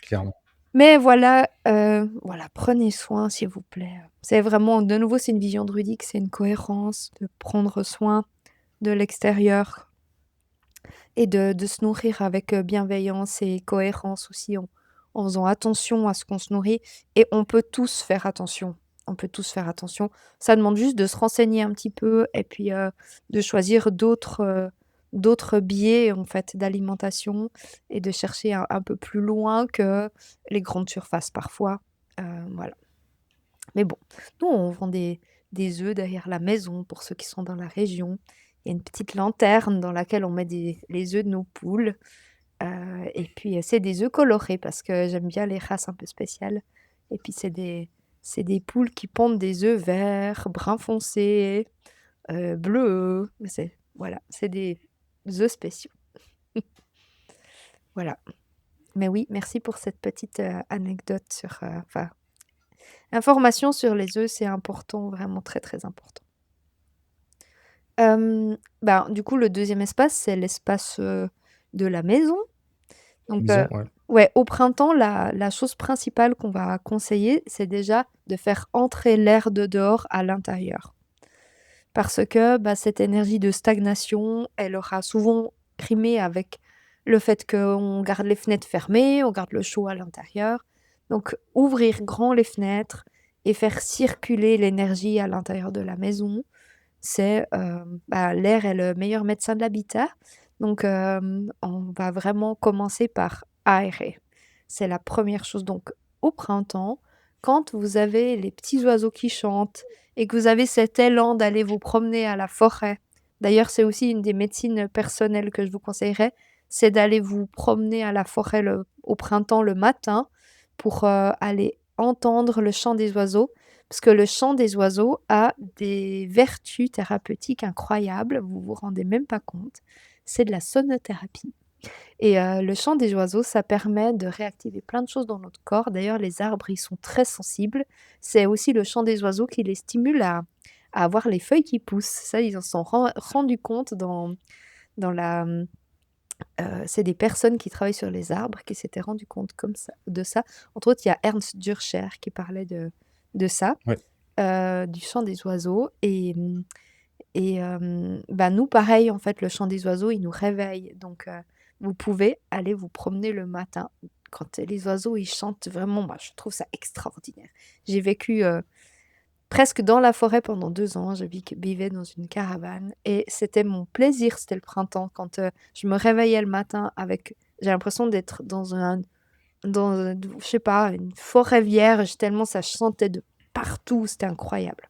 clairement. Mais voilà, voilà, prenez soin, s'il vous plaît. C'est vraiment de nouveau, c'est une vision druidique, c'est une cohérence de prendre soin de l'extérieur et de se nourrir avec, bienveillance et cohérence aussi en faisant attention à ce qu'on se nourrit et on peut tous faire attention. On peut tous faire attention. Ça demande juste de se renseigner un petit peu et puis, de choisir d'autres biais en fait d'alimentation et de chercher un peu plus loin que les grandes surfaces parfois, voilà. Mais bon, nous on vend des œufs derrière la maison pour ceux qui sont dans la région. Il y a une petite lanterne dans laquelle on met les œufs de nos poules, et puis, c'est des œufs colorés parce que j'aime bien les races un peu spéciales et puis c'est des poules qui pondent des œufs verts, brun foncé, bleus, c'est voilà, c'est des œufs spéciaux. Voilà. Mais oui, merci pour cette petite, anecdote sur, enfin, information sur les œufs, c'est important, vraiment très, très important. Bah, du coup, le deuxième espace, c'est l'espace, de la maison. Donc, Maison, ouais. ouais, au printemps, la chose principale qu'on va conseiller, c'est déjà de faire entrer l'air de dehors à l'intérieur. Parce que, bah, cette énergie de stagnation, elle aura souvent rimé avec le fait qu'on garde les fenêtres fermées, on garde le chaud à l'intérieur. Donc ouvrir grand les fenêtres et faire circuler l'énergie à l'intérieur de la maison, c'est, bah, l'air est le meilleur médecin de l'habitat. Donc on va vraiment commencer par aérer. C'est la première chose. Donc au printemps, quand vous avez les petits oiseaux qui chantent et que vous avez cet élan d'aller vous promener à la forêt. D'ailleurs, c'est aussi une des médecines personnelles que je vous conseillerais, c'est d'aller vous promener à la forêt au printemps le matin pour aller entendre le chant des oiseaux. Parce que le chant des oiseaux a des vertus thérapeutiques incroyables, vous vous rendez même pas compte. C'est de la sonothérapie. Et le chant des oiseaux, ça permet de réactiver plein de choses dans notre corps. D'ailleurs, les arbres, ils sont très sensibles. C'est aussi le chant des oiseaux qui les stimule à avoir les feuilles qui poussent. Ça, ils en sont rendus compte dans la, c'est des personnes qui travaillent sur les arbres qui s'étaient rendues compte comme ça de ça. Entre autres, il y a Ernst Dürcher qui parlait de ça, Ouais. du chant des oiseaux bah, nous pareil, en fait, le chant des oiseaux, il nous réveille. Donc vous pouvez aller vous promener le matin quand les oiseaux, ils chantent vraiment, moi, je trouve ça extraordinaire. J'ai vécu, presque dans la forêt pendant 2 ans. Je vivais dans une caravane et c'était mon plaisir, c'était le printemps quand, je me réveillais le matin avec j'ai l'impression d'être je sais pas, une forêt vierge tellement ça chantait de partout, c'était incroyable.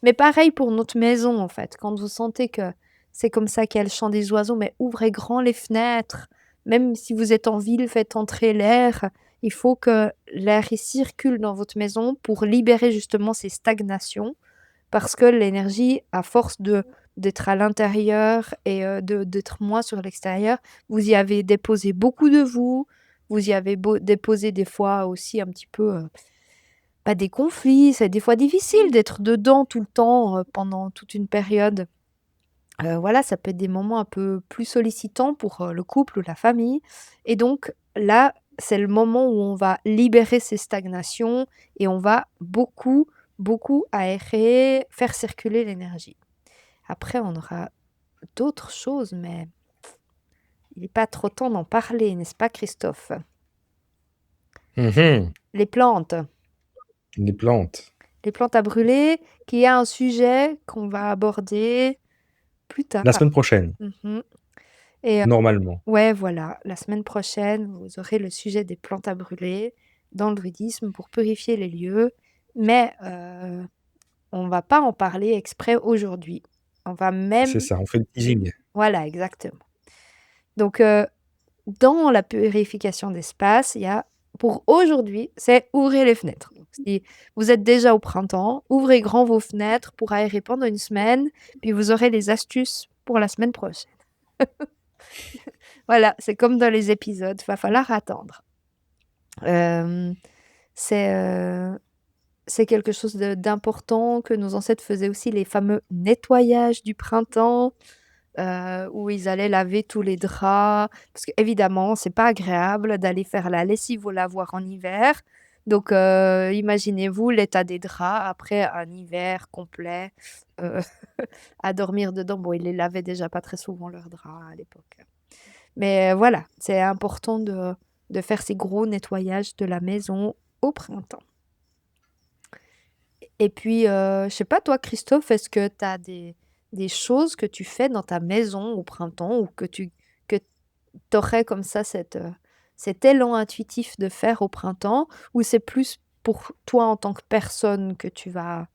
Mais pareil pour notre maison, en fait, quand vous sentez que c'est comme ça qu'il y a le chant des oiseaux, mais ouvrez grand les fenêtres. Même si vous êtes en ville, faites entrer l'air. Il faut que l'air il circule dans votre maison pour libérer justement ces stagnations, parce que l'énergie, à force d'être à l'intérieur et d'être moins sur l'extérieur, vous y avez déposé beaucoup de vous y avez déposé des fois aussi un petit peu, bah, des conflits. C'est des fois difficile d'être dedans tout le temps, pendant toute une période. Voilà, ça peut être des moments un peu plus sollicitants pour, le couple ou la famille et donc là, c'est le moment où on va libérer ces stagnations et on va beaucoup, beaucoup aérer, faire circuler l'énergie. Après on aura d'autres choses, mais il n'est pas trop temps d'en parler, n'est-ce pas Christophe? Mmh. Les plantes. Les plantes. Les plantes à brûler, qui est un sujet qu'on va aborder plus tard. La semaine prochaine, Mmh et normalement. ouais, voilà, la semaine prochaine, vous aurez le sujet des plantes à brûler dans le druidisme pour purifier les lieux, mais on va pas en parler exprès aujourd'hui. On va C'est même ça, on fait le teasing. voilà, exactement. Donc dans la purification d'espace, il y a pour aujourd'hui, c'est ouvrir les fenêtres. Donc si vous êtes déjà au printemps, ouvrez grand vos fenêtres pour aérer pendant une semaine, puis vous aurez les astuces pour la semaine prochaine. Voilà, c'est comme dans les épisodes, va falloir attendre. Hem, c'est, c'est quelque chose d'important que nos ancêtres faisaient aussi, les fameux nettoyages du printemps, où ils allaient laver tous les draps. Parce qu'évidemment, c'est pas agréable d'aller faire la lessive au lavoir en hiver. Donc, imaginez-vous l'état des draps après un hiver complet, heu, à dormir dedans. Bon, ils les lavaient déjà pas très souvent leurs draps à l'époque. Mais voilà, c'est important de faire ces gros nettoyages de la maison au printemps. Et puis, je sais pas toi Christophe, est-ce que tu as des choses que tu fais dans ta maison au printemps ou que tu aurais comme ça cet élan intuitif de faire au printemps? Ou c'est plus pour toi en tant que personne que tu vas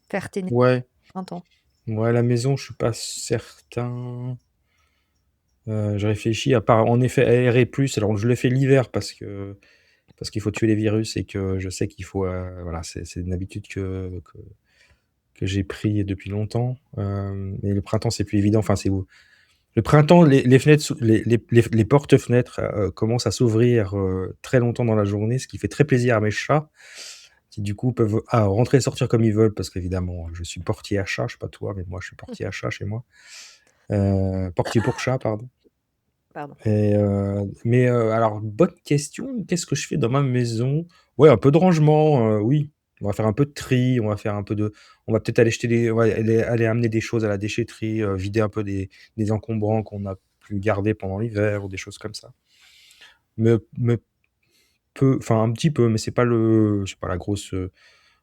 faire tes nettoyages Ouais, au printemps? moi à la maison, je suis pas certain. Je réfléchis à part en effet aérer plus, alors je le fais l'hiver parce qu'il faut tuer les virus et que je sais qu'il faut, voilà, c'est une habitude que j'ai pris depuis longtemps, et le printemps, c'est plus évident, enfin, c'est où le printemps, les fenêtres s'ou les portes-fenêtres, commencent à s'ouvrir, très longtemps dans la journée, ce qui fait très plaisir à mes chats qui, du coup, peuvent, rentrer et sortir comme ils veulent parce qu'évidemment, je suis portier à chat, je sais pas toi, mais moi, je suis portier à chat chez moi. Portier pour chat, pardon. Pardon. Et mais alors bonne question, qu'est-ce que je fais dans ma maison? Ouais, un peu de rangement, oui. On va faire un peu de tri, on va peut-être aller jeter des on va aller amener des choses à la déchetterie, vider un peu des encombrants qu'on a pu garder pendant l'hiver ou des choses comme ça. Mais peu enfin un petit peu, mais c'est pas la grosse,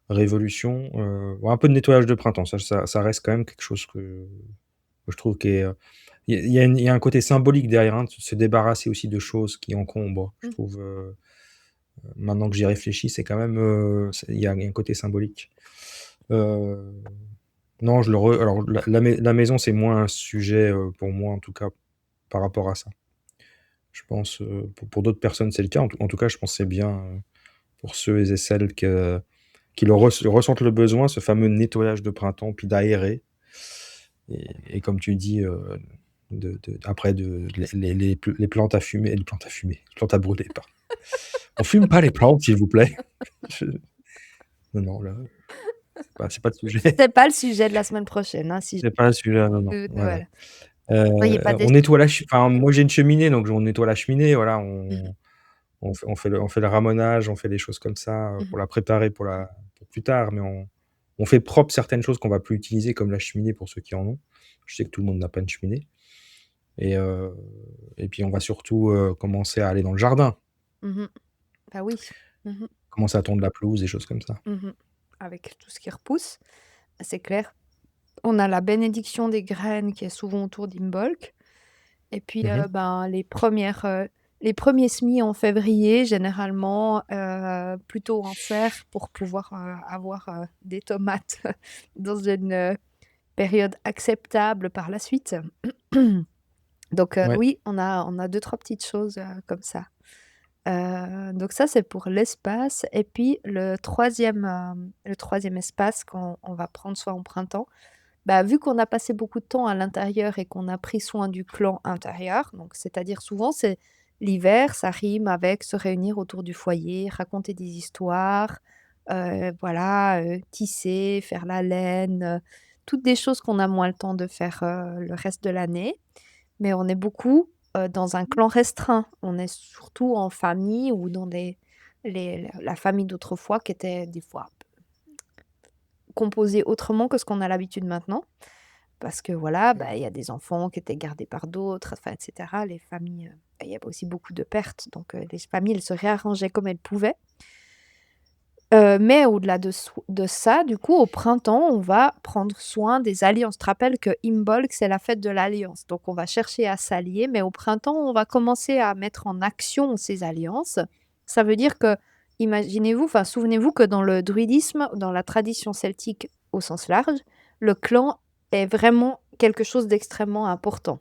révolution, ouais, un peu de nettoyage de printemps, ça reste quand même quelque chose que je trouve qui est, il y a un côté symbolique derrière, hein, de se débarrasser aussi de choses qui encombrent, je Mmh. trouve, Maintenant que j'y réfléchis, c'est quand même, il y a un côté symbolique. Heu, non, je le re alors la maison, c'est moins un sujet, pour moi, en tout cas, par rapport à ça. Je pense, pour d'autres personnes, c'est le cas. En tout cas, je pense que c'est bien, pour ceux et celles qui ressentent le besoin, ce fameux nettoyage de printemps, puis d'aérer et comme tu dis, après les plantes à fumer les plantes à brûler, pardon. On fume pas les plantes, s'il vous plaît. Je non, non, là, c'est pas le sujet. C'est pas le sujet de la semaine prochaine, hein, si C'est pas celui-là, non, non, voilà. voilà. Soyez pas On déçus. nettoie enfin, moi, j'ai une cheminée, donc on nettoie la cheminée, voilà, Mmh on fait le ramonage, on fait des choses comme ça, mh. pour la préparer pour plus tard, mais on fait propre certaines choses qu'on va plus utiliser, comme la cheminée pour ceux qui en ont. Je sais que tout le monde n'a pas une cheminée et heu et puis on va surtout, commencer à aller dans le jardin, Mmh. Bah oui. Mmh mh. commencer à tondre la pelouse, des choses comme ça. Mmh. Avec tout ce qui repousse, c'est clair. On a la bénédiction des graines qui est souvent autour d'Imbolc et puis, Mmh mh. ben, les premiers semis en février généralement, plutôt en serre pour pouvoir, avoir, des tomates dans une, période acceptable par la suite. Donc, Ouais. oui, on a 2-3 petites choses, comme ça. Donc ça, c'est pour l'espace et puis le troisième espace qu'on va prendre soit en printemps, bah, vu qu'on a passé beaucoup de temps à l'intérieur et qu'on a pris soin du clan intérieur, donc c'est-à-dire souvent c'est l'hiver, ça rime avec se réunir autour du foyer, raconter des histoires, voilà, tisser, faire la laine, toutes des choses qu'on a moins le temps de faire, le reste de l'année. Mais on est beaucoup, dans un clan restreint. On est surtout en famille ou dans la famille d'autrefois qui était des fois composée autrement que ce qu'on a l'habitude maintenant. Parce que voilà, bah, il y a des enfants qui étaient gardés par d'autres, enfin et cetera. Les familles, bah, il y avait aussi beaucoup de pertes, donc les familles, elles se réarrangeaient comme elles pouvaient. Mais au-delà de ça, du coup, au printemps, on va prendre soin des alliances. Tu te rappelles que Imbolc, c'est la fête de l'alliance, donc on va chercher à s'allier, mais au printemps, on va commencer à mettre en action ces alliances. Ça veut dire que, imaginez-vous, enfin, souvenez-vous que dans le druidisme, dans la tradition celtique au sens large, le clan est vraiment quelque chose d'extrêmement important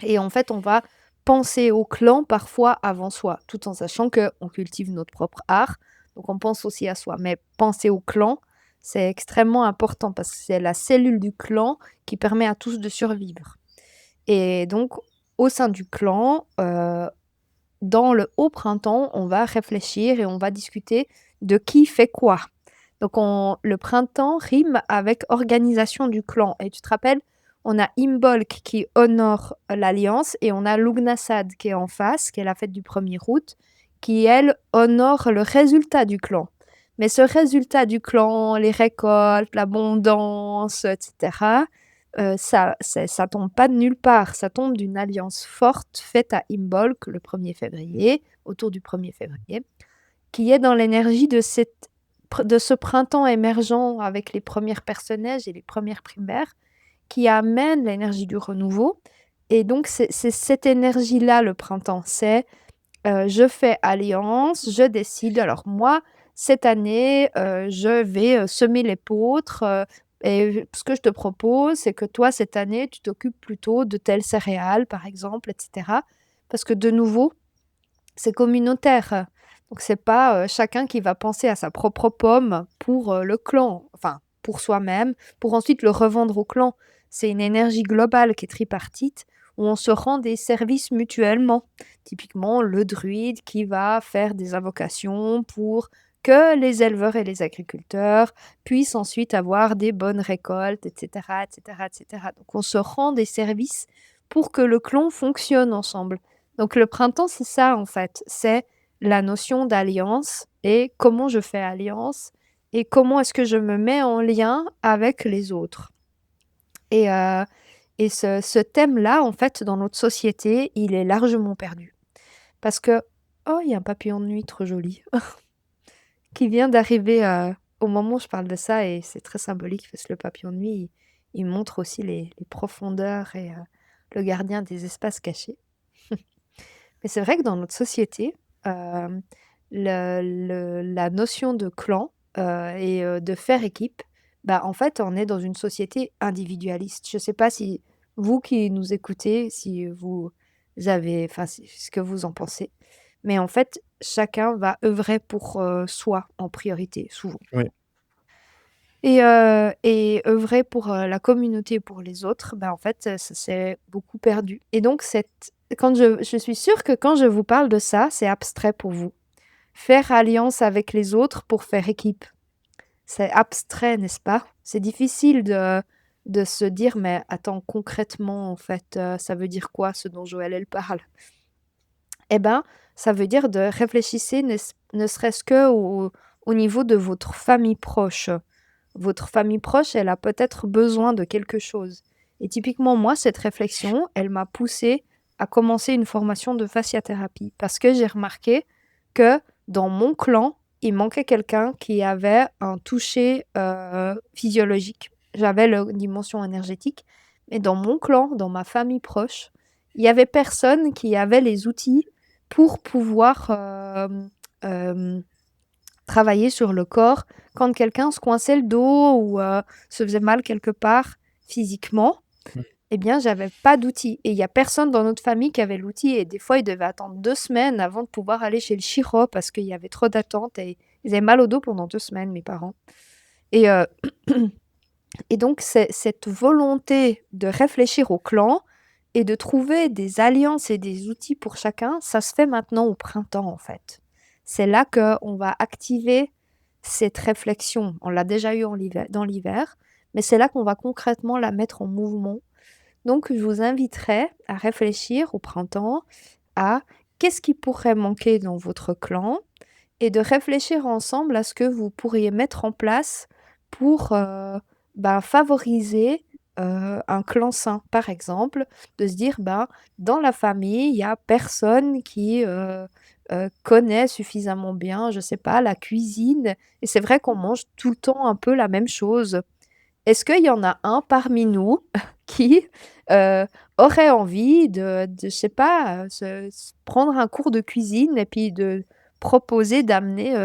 et en fait, on va penser au clan parfois avant soi, tout en sachant qu'on cultive notre propre art, donc on pense aussi à soi. Mais penser au clan, c'est extrêmement important parce que c'est la cellule du clan qui permet à tous de survivre. Et donc, au sein du clan, dans le haut printemps, on va réfléchir et on va discuter de qui fait quoi. Donc le printemps rime avec organisation du clan et tu te rappelles, on a Imbolc qui honore l'alliance et on a Lugnasad qui est en face, qui est la fête du 1er août, qui elle honore le résultat du clan. Mais ce résultat du clan, les récoltes, l'abondance et cetera, ça tombe pas de nulle part, ça tombe d'une alliance forte faite à Imbolc le 1er février, autour du 1er février, qui est dans l'énergie de ce printemps émergent avec les premières personnages et les premières primaires, qui amène l'énergie du renouveau et donc c'est cette énergie-là le printemps. C'est, je fais alliance, je décide. Alors moi, cette année, je vais, semer l'épeautre, et ce que je te propose, c'est que toi, cette année, tu t'occupes plutôt de telle céréale, par exemple et cetera. Parce que de nouveau, c'est communautaire. Donc c'est pas, chacun qui va penser à sa propre pomme pour, le clan, enfin pour soi-même, pour ensuite le revendre au clan. C'est une énergie globale qui est tripartite, où on se rend des services mutuellement. Typiquement, le druide qui va faire des invocations pour que les éleveurs et les agriculteurs puissent ensuite avoir des bonnes récoltes et cetera et cetera et cetera. Donc on se rend des services pour que le clan fonctionne ensemble. Donc le printemps, c'est ça en fait, c'est la notion d'alliance et comment je fais alliance et comment est-ce que je me mets en lien avec les autres. Et ce thème-là, en fait, dans notre société, il est largement perdu. Parce que oh, il y a un papillon de nuit trop joli qui vient d'arriver, au moment où je parle de ça et c'est très symbolique parce que le papillon de nuit, il montre aussi les profondeurs et le gardien des espaces cachés. Mais c'est vrai que dans notre société, hem, la notion de clan, de faire équipe, bah, en fait, on est dans une société individualiste. Je sais pas si vous qui nous écoutez, si vous avez enfin, ce que vous en pensez. Mais en fait, chacun va œuvrer pour, soi en priorité, souvent. Ouais, Et œuvrer pour, la communauté, pour les autres, bah, en fait, ça s'est beaucoup perdu. Et donc quand je suis sûre que quand je vous parle de ça, c'est abstrait pour vous. Faire alliance avec les autres pour faire équipe. C'est abstrait, n'est-ce pas? C'est difficile de se dire: «Mais attends, concrètement, en fait, ça veut dire quoi ce dont Joël, elle parle?» Eh ben, ça veut dire de réfléchissez ne serait-ce que au niveau de votre famille proche. Votre famille proche, elle a peut-être besoin de quelque chose. Et typiquement, moi, cette réflexion, elle m'a poussée à commencer une formation de fasciathérapie parce que j'ai remarqué que dans mon clan, il manquait quelqu'un qui avait un toucher, physiologique. J'avais la dimension énergétique, mais dans mon clan, dans ma famille proche, il y avait personne qui avait les outils pour pouvoir, travailler sur le corps quand quelqu'un se coinçait le dos ou, se faisait mal quelque part physiquement. mmh, Eh bien, j'avais pas d'outils et il y a personne dans notre famille qui avait l'outil et des fois, ils devaient attendre 2 semaines avant de pouvoir aller chez le chiro parce qu'il y avait trop d'attente et ils avaient mal au dos pendant 2 semaines, mes parents. Et et donc cette volonté de réfléchir au clan et de trouver des alliances et des outils pour chacun, ça se fait maintenant au printemps, en fait. C'est là qu'on va activer cette réflexion. On l'a déjà eu dans l'hiver, mais c'est là qu'on va concrètement la mettre en mouvement. Donc je vous inviterai à réfléchir au printemps à qu'est-ce qui pourrait manquer dans votre clan et de réfléchir ensemble à ce que vous pourriez mettre en place pour, bah, favoriser, un clan sain. Par exemple, de se dire, ben, dans la famille, il y a personne qui, connaît suffisamment bien, je sais pas, la cuisine et c'est vrai qu'on mange tout le temps un peu la même chose. Est-ce qu'il y en a un parmi nous qui, aurait envie je sais pas, se prendre un cours de cuisine et puis de proposer d'amener,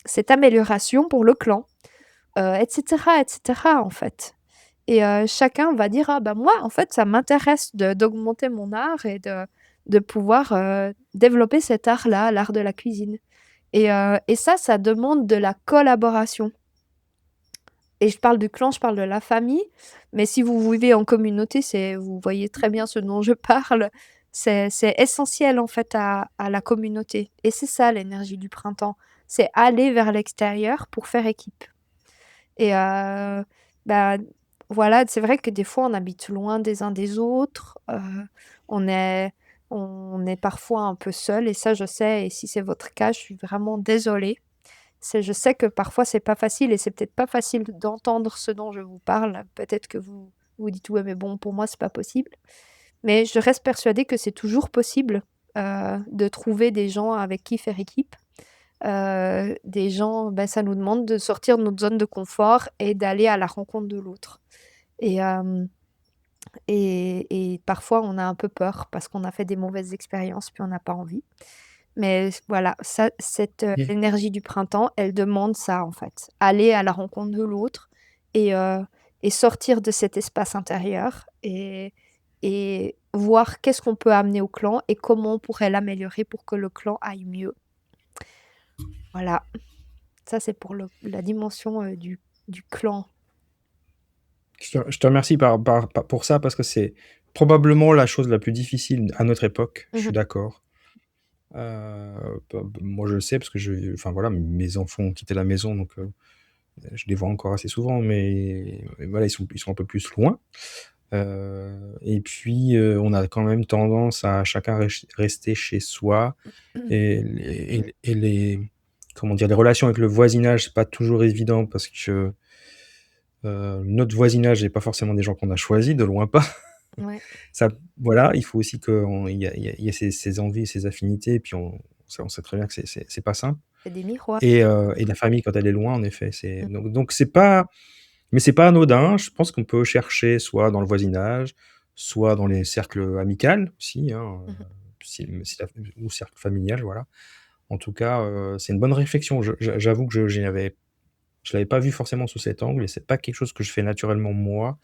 cette amélioration pour le clan? Et cetera, en fait. Et chacun va dire: «Ah bah, moi, en fait, ça m'intéresse d'augmenter mon art et de pouvoir, développer cet art-là, l'art de la cuisine». Et ça demande de la collaboration. Et je parle du clan, je parle de la famille, mais si vous vivez en communauté, vous voyez très bien ce dont je parle. C'est essentiel, en fait, à la communauté et c'est ça l'énergie du printemps. C'est aller vers l'extérieur pour faire équipe et bah, voilà, c'est vrai que des fois, on habite loin des uns des autres, on est on est parfois un peu seul et ça, je sais et si c'est votre cas, je suis vraiment désolée. Je sais que parfois c'est pas facile et c'est peut-être pas facile d'entendre ce dont je vous parle. Peut-être que vous dites: «Ouais, mais bon, pour moi, c'est pas possible». Mais je reste persuadée que c'est toujours possible, de trouver des gens avec qui faire équipe. Des gens, bah, ça nous demande de sortir de notre zone de confort et d'aller à la rencontre de l'autre. Et et parfois on a un peu peur parce qu'on a fait des mauvaises expériences, puis on n'a pas envie. Mais voilà, ça mmh. énergie du printemps, elle demande ça, en fait. Aller à la rencontre de l'autre et sortir de cet espace intérieur et voir qu'est-ce qu'on peut amener au clan et comment on pourrait l'améliorer pour que le clan aille mieux. Voilà, ça c'est pour la dimension, du clan. Je te remercie pour ça parce que c'est probablement la chose la plus difficile à notre époque, je Mmh suis mh. d'accord. Moi je le sais parce que enfin voilà, mes enfants ont quitté la maison donc je les vois encore assez souvent mais voilà, ils sont un peu plus loin. Et puis, on a quand même tendance à chacun rester chez soi et les comment dire? Les relations avec le voisinage, c'est pas toujours évident parce que, notre voisinage n'est pas forcément des gens qu'on a choisis, de loin pas. Ouais, Ça voilà, il faut aussi qu'on il y a ces envies, ces affinités et puis on sait très bien que c'est pas simple c'est des miroirs. et la famille quand elle est loin, en effet, donc c'est pas mais c'est pas anodin. Je pense qu'on peut chercher soit dans le voisinage, soit dans les cercles amicals aussi, hein, Mmh mh. si la ou cercle familial, voilà. En tout cas, c'est une bonne réflexion. J'avoue que je l'avais pas vu forcément sous cet angle et c'est pas quelque chose que je fais naturellement moi.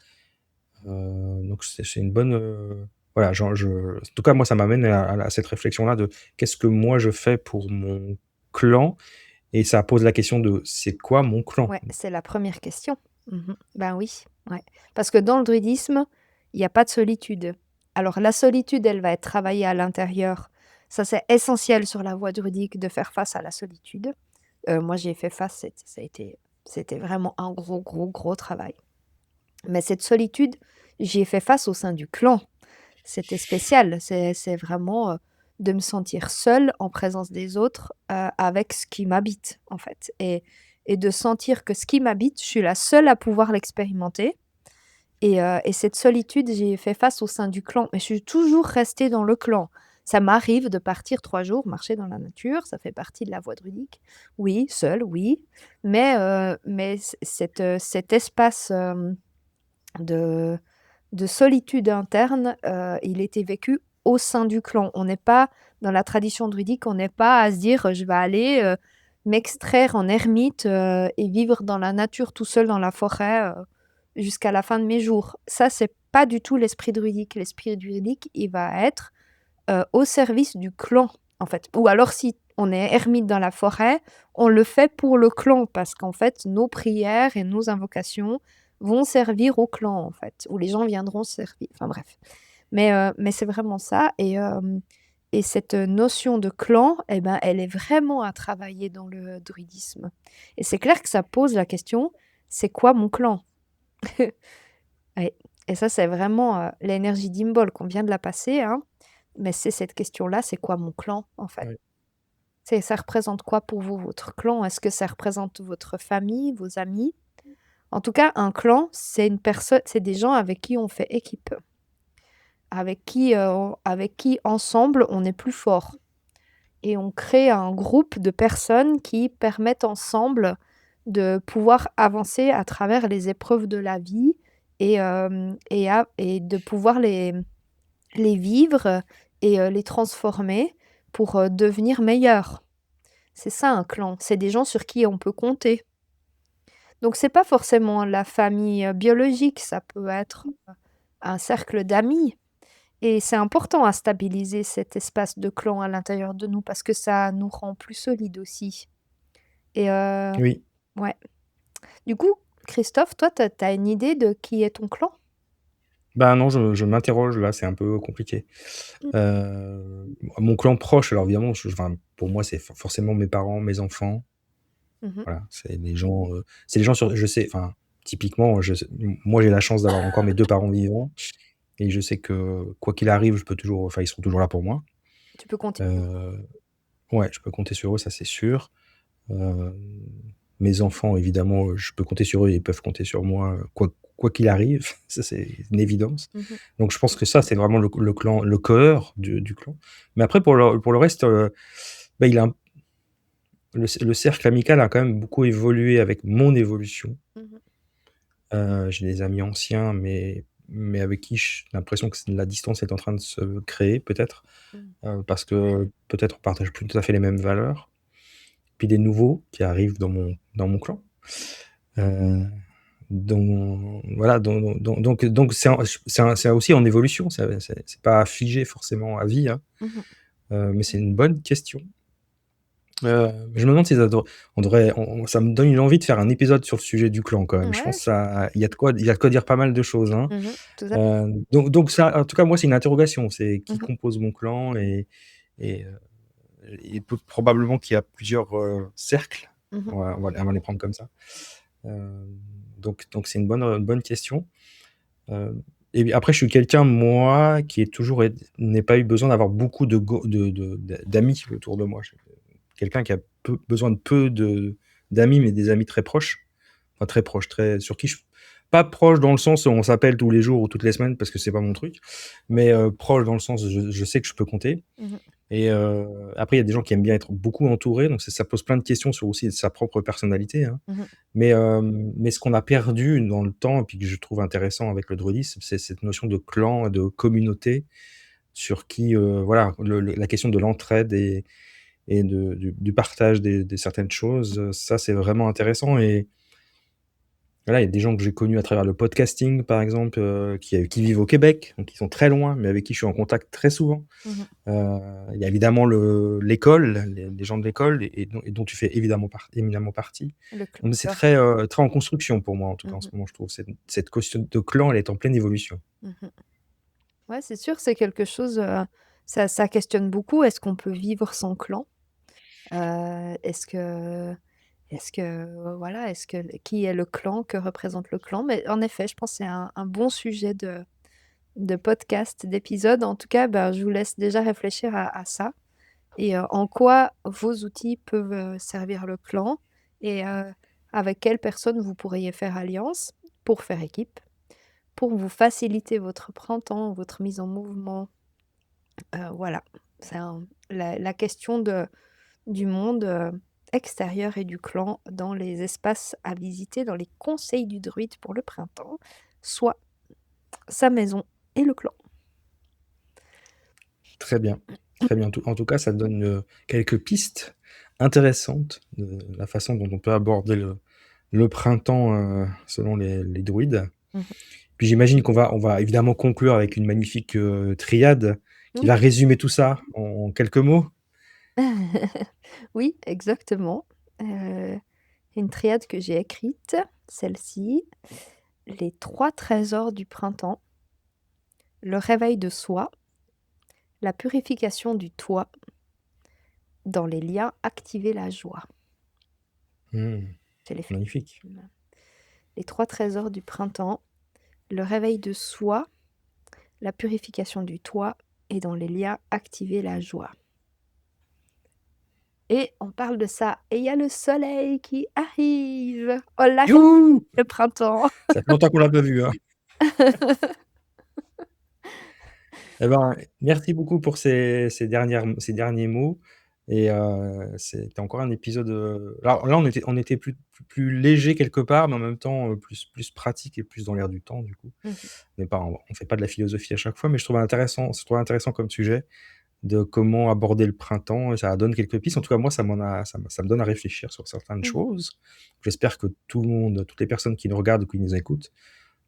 Donc c'est une bonne, voilà, en tout cas, moi, ça m'amène à cette réflexion-là de qu'est-ce que moi je fais pour mon clan? Et ça pose la question de: «C'est quoi mon clan?» Ouais, c'est la première question. Ben oui, ouais. Parce que dans le druidisme, il y a pas de solitude. Alors la solitude, elle va être travaillée à l'intérieur. Ça, c'est essentiel sur la voie druidique de faire face à la solitude. Moi, j'y ai fait face, c'était vraiment un gros, gros, gros travail. Mais cette solitude, j'y ai fait face au sein du clan. C'était spécial, c'est vraiment, de me sentir seule en présence des autres, avec ce qui m'habite, en fait et de sentir que ce qui m'habite, je suis la seule à pouvoir l'expérimenter et cette solitude, j'y ai fait face au sein du clan, mais je suis toujours restée dans le clan. Ça m'arrive de partir 3 jours marcher dans la nature, ça fait partie de la voie druidique. Oui, seule, oui, mais cet espace, de solitude interne, il était vécu au sein du clan. On n'est pas dans la tradition druidique, on n'est pas à se dire: «Je vais aller, m'extraire en ermite, et vivre dans la nature tout seul dans la forêt, jusqu'à la fin de mes jours». Ça, c'est pas du tout l'esprit druidique. L'esprit druidique, il va être, au service du clan, en fait. Ou alors si on est ermite dans la forêt, on le fait pour le clan parce qu'en fait, nos prières et nos invocations vont servir au clan, en fait, où les gens viendront servir. Enfin bref. Mais c'est vraiment ça et cette notion de clan et ben, elle est vraiment à travailler dans le druidisme et c'est clair que ça pose la question: «C'est quoi mon clan?» Ouais et ça, c'est vraiment, l'énergie d'Imbolc, qu'on vient de la passer, hein, mais c'est cette question-là: «C'est quoi mon clan?» en fait. Ouais. C'est ça représente quoi pour vous, votre clan? Est-ce que ça représente votre famille, vos amis? En tout cas, un clan, c'est des gens avec qui on fait équipe, avec qui ensemble on est plus fort et on crée un groupe de personnes qui permettent ensemble de pouvoir avancer à travers les épreuves de la vie et de pouvoir les vivre et les transformer pour, devenir meilleurs. C'est ça un clan, c'est des gens sur qui on peut compter. Donc c'est pas forcément la famille, biologique, ça peut être, un cercle d'amis et c'est important à stabiliser cet espace de clan à l'intérieur de nous parce que ça nous rend plus solides aussi et Oui. ouais. Du coup, Christophe, toi, tu as une idée de qui est ton clan? Bah, non, je m'interroge là, c'est un peu compliqué. Mmh. Mon clan proche, alors évidemment, enfin, pour moi, c'est forcément mes parents, mes enfants, Mmh. voilà, c'est les gens sur je sais, enfin, typiquement, moi, j'ai la chance d'avoir encore mes 2 parents vivants et je sais que quoi qu'il arrive, je peux toujours enfin, ils seront toujours là pour moi. Tu peux compter sur Heu, ouais, je peux compter sur eux, ça, c'est sûr. Heu, Mes enfants, évidemment, je peux compter sur eux et ils peuvent compter sur moi, quoi qu'il arrive, ça, c'est une évidence. mmh. Donc je pense que ça, c'est vraiment le clan, le cœur du clan. Mais après pour le reste, bah, il a un le cercle amical a quand même beaucoup évolué avec mon évolution. Mmh. J'ai des amis anciens, mais avec qui j'ai l'impression que la distance est en train de se créer peut-être, Mmh. parce que peut-être on partage plus tout à fait les mêmes valeurs. Puis des nouveaux qui arrivent dans mon clan. Heu, voilà, donc c'est aussi en évolution, c'est pas figé forcément à vie, hein, Mmh. mais c'est une bonne question. Je me demande si on devrait ça me donne une envie de faire un épisode sur le sujet du clan quand même. Je pense Ouais. que ça il y a de quoi dire pas mal de choses, hein. Tout à Donc ça, en tout cas, moi, c'est une interrogation, c'est qui mmh. compose mon clan et probablement qu'il y a plusieurs, cercles. Mmh. On va les prendre comme ça. Donc c'est une bonne question. Heu et puis après je suis quelqu'un, moi, qui est toujours n'ai pas eu besoin d'avoir beaucoup d'amis autour de moi. Je suis quelqu'un qui a besoin de peu d'amis, mais des amis très proches. Enfin très proches, très sur qui je pas proche dans le sens où on s'appelle tous les jours ou toutes les semaines parce que c'est pas mon truc, mais proche dans le sens je sais que je peux compter. Mmh. Et après il y a des gens qui aiment bien être beaucoup entourés, donc ça pose plein de questions sur aussi sa propre personnalité, hein. Mmh. Mais ce qu'on a perdu dans le temps et puis que je trouve intéressant avec le druidisme, c'est cette notion de clan, de communauté sur qui, voilà, la question de l'entraide et du partage des certaines choses, ça, c'est vraiment intéressant et voilà, il y a des gens que j'ai connus à travers le podcasting, par exemple, qui vivent au Québec, donc qui sont très loin, mais avec qui je suis en contact très souvent. Mmh. Heu, il y a évidemment l'école, les gens de l'école et dont tu fais éminemment partie. Le clan Donc c'est Cœur. très en construction pour moi, en tout cas, en ce Mmh. moment, je trouve. Cette question de clan, elle est en pleine évolution. Mmh. Ouais, c'est sûr, c'est quelque chose, ça questionne beaucoup. Est-ce qu'on peut vivre sans clan? Est-ce que voilà, est-ce que qui est le clan? Que représente le clan? Mais en effet, je pense que c'est un bon sujet de podcast, d'épisode. En tout cas, ben, je vous laisse déjà réfléchir à ça et en quoi vos outils peuvent, servir le clan et avec quelles personnes vous pourriez faire alliance pour faire équipe, pour vous faciliter votre printemps, votre mise en mouvement. Voilà, c'est la question du monde, extérieur et du clan dans les espaces à visiter, dans les conseils du druide pour le printemps, soit sa maison et le clan. Très bien, très bien. En tout cas, ça donne, quelques pistes intéressantes de la façon dont on peut aborder le printemps, selon les druides. Mmh. Puis j'imagine qu'on va évidemment conclure avec une magnifique, triade qui Oui. va résumer tout ça en quelques mots. Oui, exactement. Une triade que j'ai écrite, celle-ci: les 3 trésors du printemps, le réveil de soi, la purification du toit, dans les liens activer la joie. Mmh, Je l'ai fait. magnifique. Les 3 trésors du printemps, le réveil de soi, la purification du toit et dans les liens activer la joie. Et on parle de ça et il y a le soleil qui arrive. Oh là, Youhou! le printemps! Ça fait longtemps qu'on l'a pas vu, hein. Eh ben, merci beaucoup pour ces derniers mots et c'était encore un épisode, alors là, on était plus léger quelque part, mais en même temps, plus pratique et plus dans l'air du temps, du coup. Mmh mh. On fait pas de la philosophie à chaque fois, mais je trouve intéressant comme sujet de comment aborder le printemps et ça donne quelques pistes. En tout cas, moi, ça me donne à réfléchir sur certaines Mmh. choses. J'espère que tout le monde, toutes les personnes qui nous regardent ou qui nous écoutent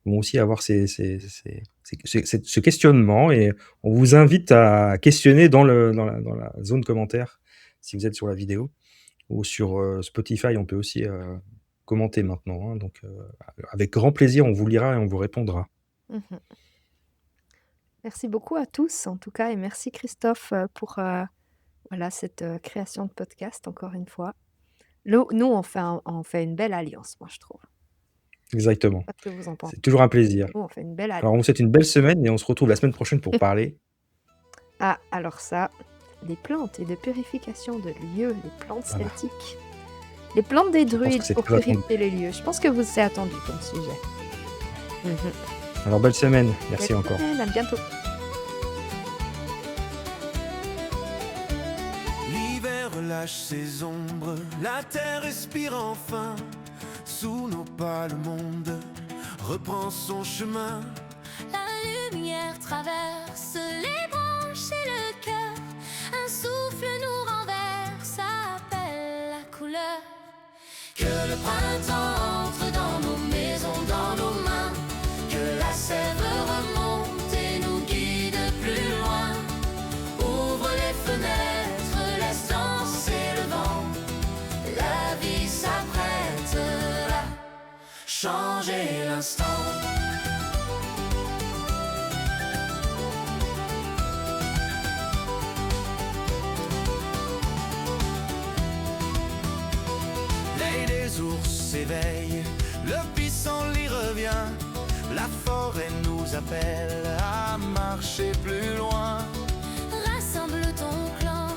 vont aussi avoir ce questionnement et on vous invite à questionner dans la zone commentaire si vous êtes sur la vidéo ou sur, Spotify, on peut aussi, commenter maintenant, hein, donc avec grand plaisir, on vous lira et on vous répondra. Mmh. Merci beaucoup à tous en tout cas et merci Christophe, pour, voilà cette, création de podcast encore une fois. Nous on fait une belle alliance, moi je trouve. Exactement. Je sais pas ce que vous en pensez? C'est toujours un plaisir. Nous on fait une belle alliance. Alors on vous souhaite une belle semaine et on se retrouve la semaine prochaine pour parler Ah alors ça, des plantes et de purification de lieux, les plantes voilà, celtiques. Les plantes des je pense que druides c'est pour très attendu. purifier les lieux. Je pense que vous c'est attendu comme sujet. Mmh. Alors belle semaine, Belle merci encore. semaine, à bientôt. L'hiver relâche ses ombres, la terre respire enfin. Sous nos pas, le monde reprend son chemin. La lumière traverse les branches et le cœur. Un souffle nous renverse, appelle la couleur. Que le printemps entre dans nos maisons, dans nos mains. Que la sève remonte et nous guide plus loin. Ouvre les fenêtres, laisse danser le vent. La vie s'apprête à changer l'instant. Les ours s'éveillent, le pissenlit revient. La forêt nous appelle à marcher plus loin. Rassemble ton clan,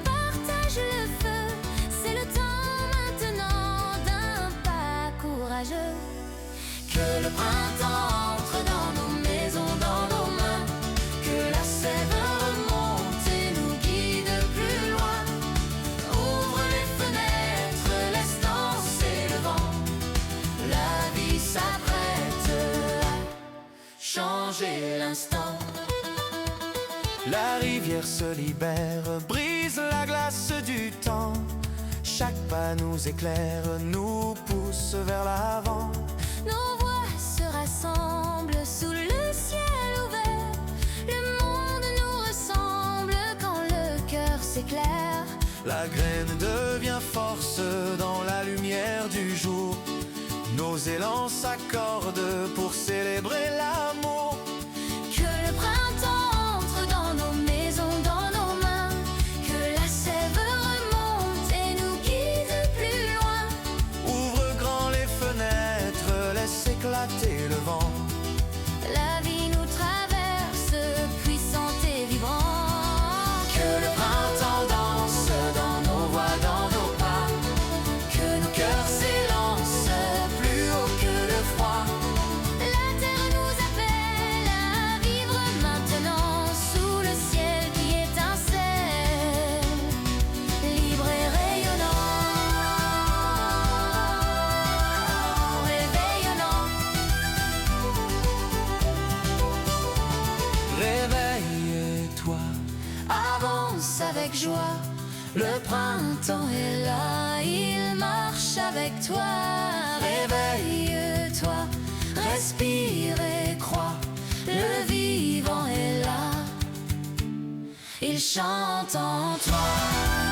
partage le feu. C'est le temps maintenant d'un pas courageux. Que le printemps entre dans nos maisons, dans nos mains. Que la sève remonte et nous guide plus loin. Ouvre les fenêtres, laisse danser le vent. La vie s'apprête à changer l'instant. La rivière se libère, brise la glace du temps. Chaque pas nous éclaire, nous pousse vers l'avant. Nos voix se rassemblent sous le ciel ouvert. Le monde nous ressemble quand le cœur s'éclaire. La graine devient force dans la lumière du jour. Nos élans s'accordent pour célébrer l'amour. Que le printemps entre dans nos maisons, dans nos mains. Que la sève remonte et nous guide plus loin. Ouvre grand les fenêtres, laisse éclater le vent. La vie nous traverse, puissante et vibrante. Que le printemps danse dans nos voix, dans nos pas. Que nos cœurs s'élancent plus haut que le froid. La terre nous appelle à vivre maintenant sous le ciel qui étincelle, libre et rayonnant, réveillonnant. Réveille-toi, Avance avec joie, le printemps est là, il marche avec toi. Réveille-toi, respire et crois, le vivant est là, il chante en toi.